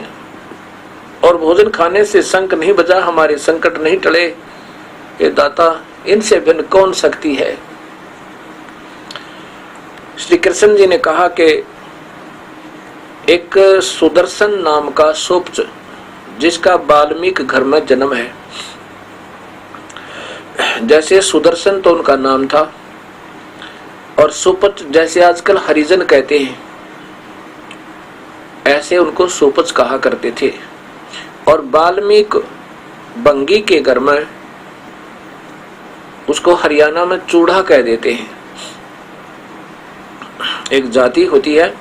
और भोजन खाने से शंख नहीं बजा, हमारे संकट नहीं टले। ये दाता, इनसे भिन्न कौन शक्ति है? श्री कृष्ण जी ने कहा कि एक सुदर्शन नाम का सोपच, जिसका वाल्मीकि घर में जन्म है, जैसे सुदर्शन तो उनका नाम था, और सुपच जैसे आजकल हरिजन कहते हैं, ऐसे उनको सुपच कहा करते थे। और वाल्मीकि बंगी के घर में, उसको हरियाणा में चूड़ा कह देते हैं, एक जाति होती है,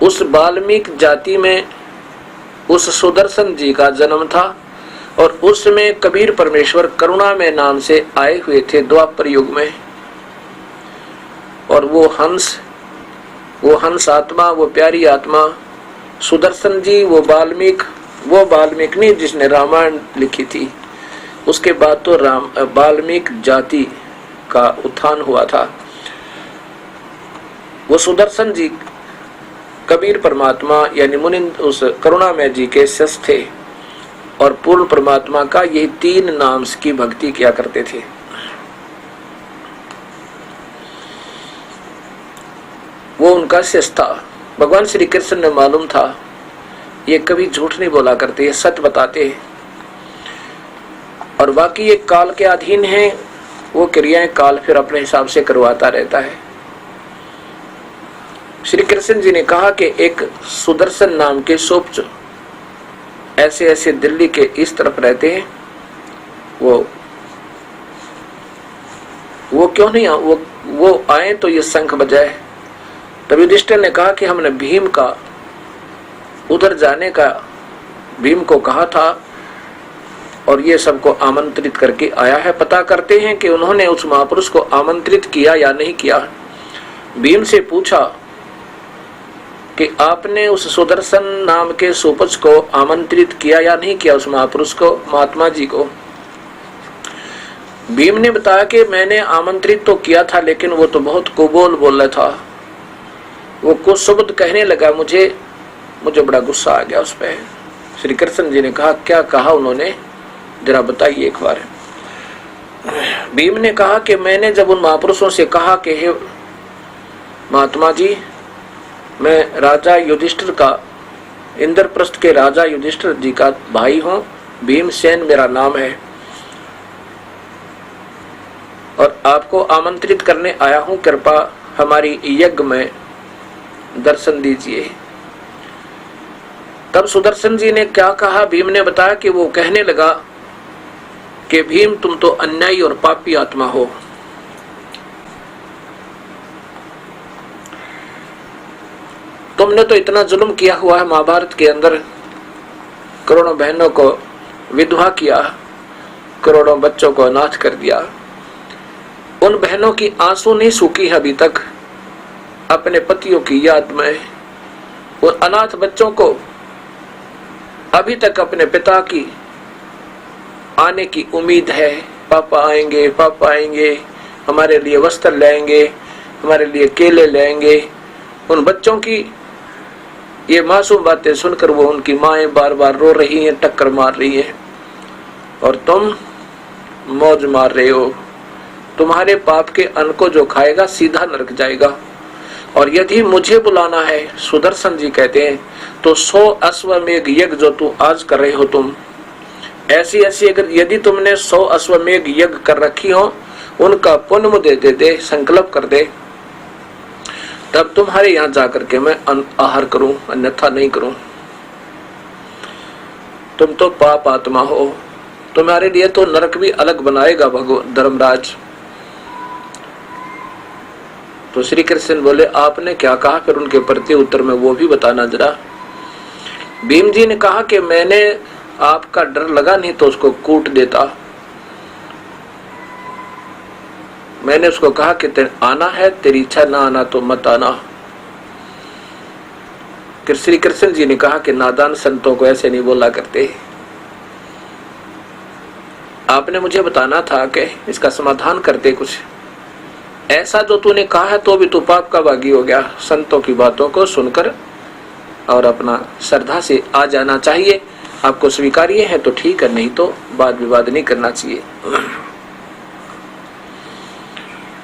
उस वाल्मीकि जाति में उस सुदर्शन जी का जन्म था। और उसमें कबीर परमेश्वर करुणा में नाम से आए हुए थे द्वापर युग में। और वो हंस आत्मा, वो प्यारी आत्मा सुदर्शन जी, वो वाल्मीकि नहीं जिसने रामायण लिखी थी, उसके बाद तो वाल्मीकि जाति का उत्थान हुआ था। वो सुदर्शन जी कबीर परमात्मा यानी मुनिंद उस करुणामय जी के शिष्य थे, और पूर्ण परमात्मा का ये 3 नाम की भक्ति किया करते थे। वो उनका शिष्य था। भगवान श्री कृष्ण ने मालूम था, ये कभी झूठ नहीं बोला करते, ये सच बताते हैं, और बाकी ये काल के अधीन है, वो क्रियाएं काल फिर अपने हिसाब से करवाता रहता है। श्री कृष्ण जी ने कहा कि एक सुदर्शन नाम के सोपच ऐसे ऐसे दिल्ली के इस तरफ रहते हैं, वो क्यों नहीं वो आए तो ये शंख बजाए। तब युधिष्ठिर ने कहा कि हमने भीम का उधर जाने का भीम को कहा था, और ये सबको आमंत्रित करके आया है। पता करते हैं कि उन्होंने उस महापुरुष को आमंत्रित किया या नहीं किया। भीम से पूछा कि आपने उस सुदर्शन नाम के सुपच को आमंत्रित किया या नहीं किया, उस महापुरुष को, महात्मा जी को। भीम ने बताया कि मैंने आमंत्रित तो किया था, लेकिन वो तो बहुत कुबोल बोल रहा था, वो कुछ शब्द कहने लगा, मुझे बड़ा गुस्सा आ गया उस पर। श्री कृष्ण जी ने कहा, क्या कहा उन्होंने, जरा बताइए एक बार। भीम ने कहा कि मैंने जब उन महापुरुषों से कहा कि हे महात्मा जी, मैं राजा युधिष्ठिर का, इंद्रप्रस्थ के राजा युधिष्ठिर जी का भाई हूँ, भीमसेन मेरा नाम है, और आपको आमंत्रित करने आया हूँ, कृपा हमारी यज्ञ में दर्शन दीजिए। तब सुदर्शन जी ने क्या कहा, भीम ने बताया कि वो कहने लगा कि भीम, तुम तो अन्यायी और पापी आत्मा हो। तुमने तो इतना जुल्म किया हुआ है महाभारत के अंदर, करोड़ों बहनों को विधवा किया, करोड़ों बच्चों को अनाथ कर दिया। उन बहनों की आंसू नहीं सूखी है अभी तक अपने पतियों की याद में। उन अनाथ बच्चों को अभी तक अपने पिता की आने की उम्मीद है, पापा आएंगे, हमारे लिए वस्त्र लाएंगे, हमारे लिए केले लाएंगे। उन बच्चों की ये मासूम बातें सुनकर वो उनकी माएं बार बार रो रही हैं, टक्कर मार रही हैं, और तुम मौज मार रहे हो, तुम्हारे पाप के अन्न को जो खाएगा सीधा नरक जाएगा। और यदि मुझे बुलाना है, सुदर्शन जी कहते हैं, तो 100 अश्वमेघ यज्ञ जो तू आज कर रहे हो तुम, ऐसी ऐसी अगर यदि तुमने 100 अश्वमेघ यज्ञ कर रखी हो, उनका पुण्य मुझे दे दे, संकल्प कर दे, तब तुम्हारे यहाँ जाकर के मैं आहार करूं, अन्यथा नहीं करूं। तुम तो पाप आत्मा हो, तुम्हारे लिए तो नरक भी अलग बनाएगा भगवान धर्मराज। तो श्री कृष्ण बोले आपने क्या कहा, फिर उनके प्रति उत्तर में वो भी बताना जरा। भीम जी ने कहा कि मैंने आपका डर लगा नहीं तो उसको कूट देता। मैंने उसको कहा कि आना है, तेरी इच्छा ना आना तो मत आना। श्री कृष्ण जी ने कहा कि नादान संतों को ऐसे नहीं बोला करते, आपने मुझे बताना था कि इसका समाधान करते कुछ। ऐसा जो तूने कहा है तो भी तू पाप का भागी हो गया। संतों की बातों को सुनकर और अपना श्रद्धा से आ जाना चाहिए। आपको स्वीकार्य है तो ठीक है, नहीं तो वाद विवाद नहीं करना चाहिए।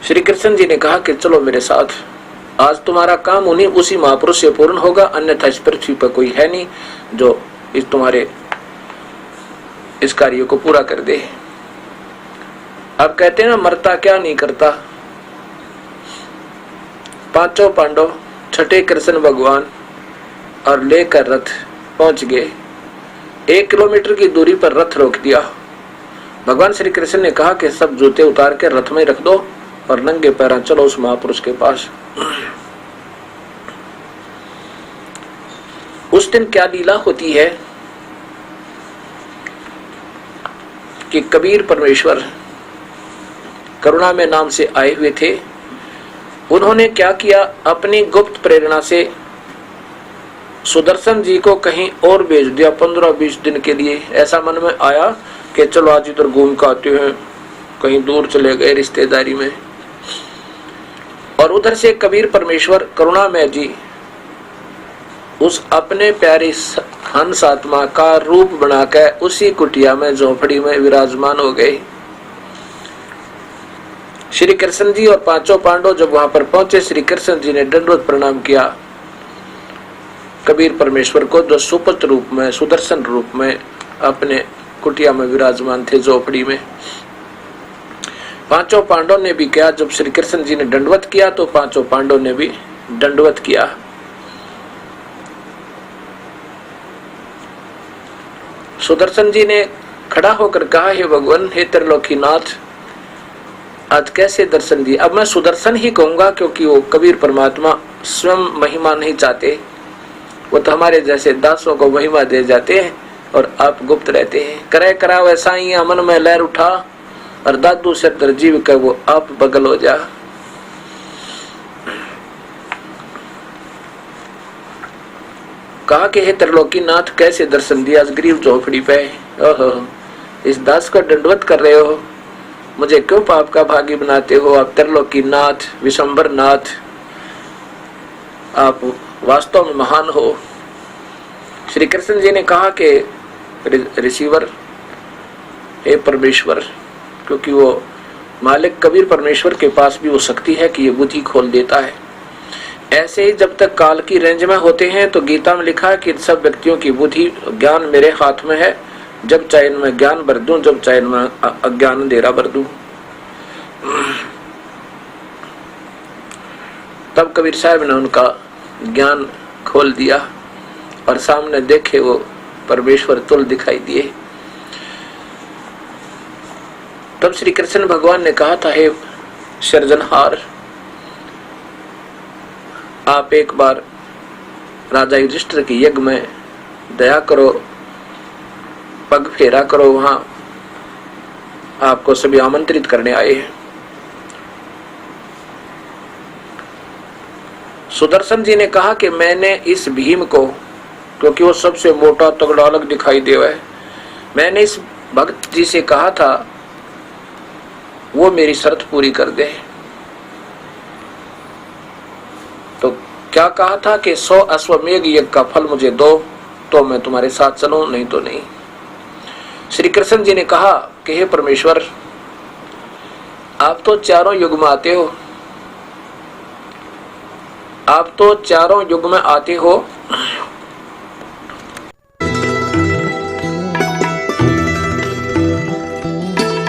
श्री कृष्ण जी ने कहा कि चलो मेरे साथ, आज तुम्हारा काम उन्हीं उसी महापुरुष से पूर्ण होगा, अन्यथा इस पृथ्वी पर कोई है नहीं जो इस तुम्हारे इस कार्य को पूरा कर दे। अब कहते हैं ना, मरता क्या नहीं करता। पांचों पांडव, छठे कृष्ण भगवान और लेकर रथ पहुंच गए। 1 किलोमीटर की दूरी पर रथ रोक दिया। भगवान श्री कृष्ण ने कहा कि सब जूते उतार के रथ में रख दो और नंगे पैर चलो उस महापुरुष के पास। उस दिन क्या लीला होती है कि कबीर परमेश्वर करुणा में नाम से आए हुए थे। उन्होंने क्या किया, अपनी गुप्त प्रेरणा से सुदर्शन जी को कहीं और भेज दिया 15-20 दिन के लिए। ऐसा मन में आया कि चलो आज इधर घूम के आते हैं, कहीं दूर चले गए रिश्तेदारी में। और उधर से कबीर परमेश्वर करुणामय जी उस अपने प्यारे हंस आत्मा का रूप बनाकर उसी कुटिया में झोपड़ी में विराजमान हो गए। श्री कृष्ण जी और पांचों पांडव जब वहां पर पहुंचे, श्री कृष्ण जी ने दंडवत प्रणाम किया कबीर परमेश्वर को, जो सुपत रूप में, सुदर्शन रूप में अपने कुटिया में विराजमान थे झोपड़ी में। पांचों पांडव ने भी किया। जब श्री कृष्ण जी ने दंडवत किया तो पांचों पांडव ने भी दंडवत किया। सुदर्शन जी ने खड़ा होकर कहा, हे भगवान, हे त्रिलोकीनाथ, आज कैसे दर्शन दिए। अब मैं सुदर्शन ही कहूंगा क्योंकि वो कबीर परमात्मा स्वयं महिमा नहीं चाहते, वो तो हमारे जैसे दासों को महिमा दे जाते हैं और आप गुप्त रहते हैं। करे करा वैसा ही अमन में लहर उठा और दादू से जीव का वो आप बगल हो जा। कहा कि हे त्रिलोकीनाथ, कैसे दर्शन दिया आज गरीब झोपड़ी पे। ओहो, इस दास को दंडवत कर रहे हो, मुझे क्यों पाप का भागी बनाते हो। आप त्रिलोकीनाथ, विशंबर नाथ, आप वास्तव में महान हो। श्री कृष्ण जी ने कहा कि रिसीवर, हे परमेश्वर, क्योंकि वो मालिक कबीर परमेश्वर के पास भी वो शक्ति है कि ये बुद्धि खोल देता है। ऐसे ही जब तक काल की रेंज में होते हैं तो गीता में लिखा है कि सब व्यक्तियों की बुद्धि ज्ञान मेरे हाथ में है, जब चाहे मैं ज्ञान भर दूं, जब चाहे मैं अज्ञान अंधेरा भर दूं। तब कबीर साहब ने उनका ज्ञान खोल दिया और सामने देखे वो परमेश्वर तुल दिखाई दिए। तब श्री कृष्ण भगवान ने कहा था, हे सृजनहार, आप एक बार राजा युधिष्ठिर के यज्ञ में दया करो, पग फेरा करो, वहां आपको सभी आमंत्रित करने आए हैं। सुदर्शन जी ने कहा कि मैंने इस भीम को, क्योंकि वो सबसे मोटा तगड़ा अलग दिखाई दे रहा है, मैंने इस भक्त जी से कहा था वो मेरी शर्त पूरी कर दे। तो क्या कहा था कि 100 अश्वमेघ यज्ञ का फल मुझे दो तो मैं तुम्हारे साथ चलूं, नहीं तो नहीं। श्री कृष्ण जी ने कहा कि हे परमेश्वर, आप तो चारों युग में आते हो, आप तो चारों युग में आते हो,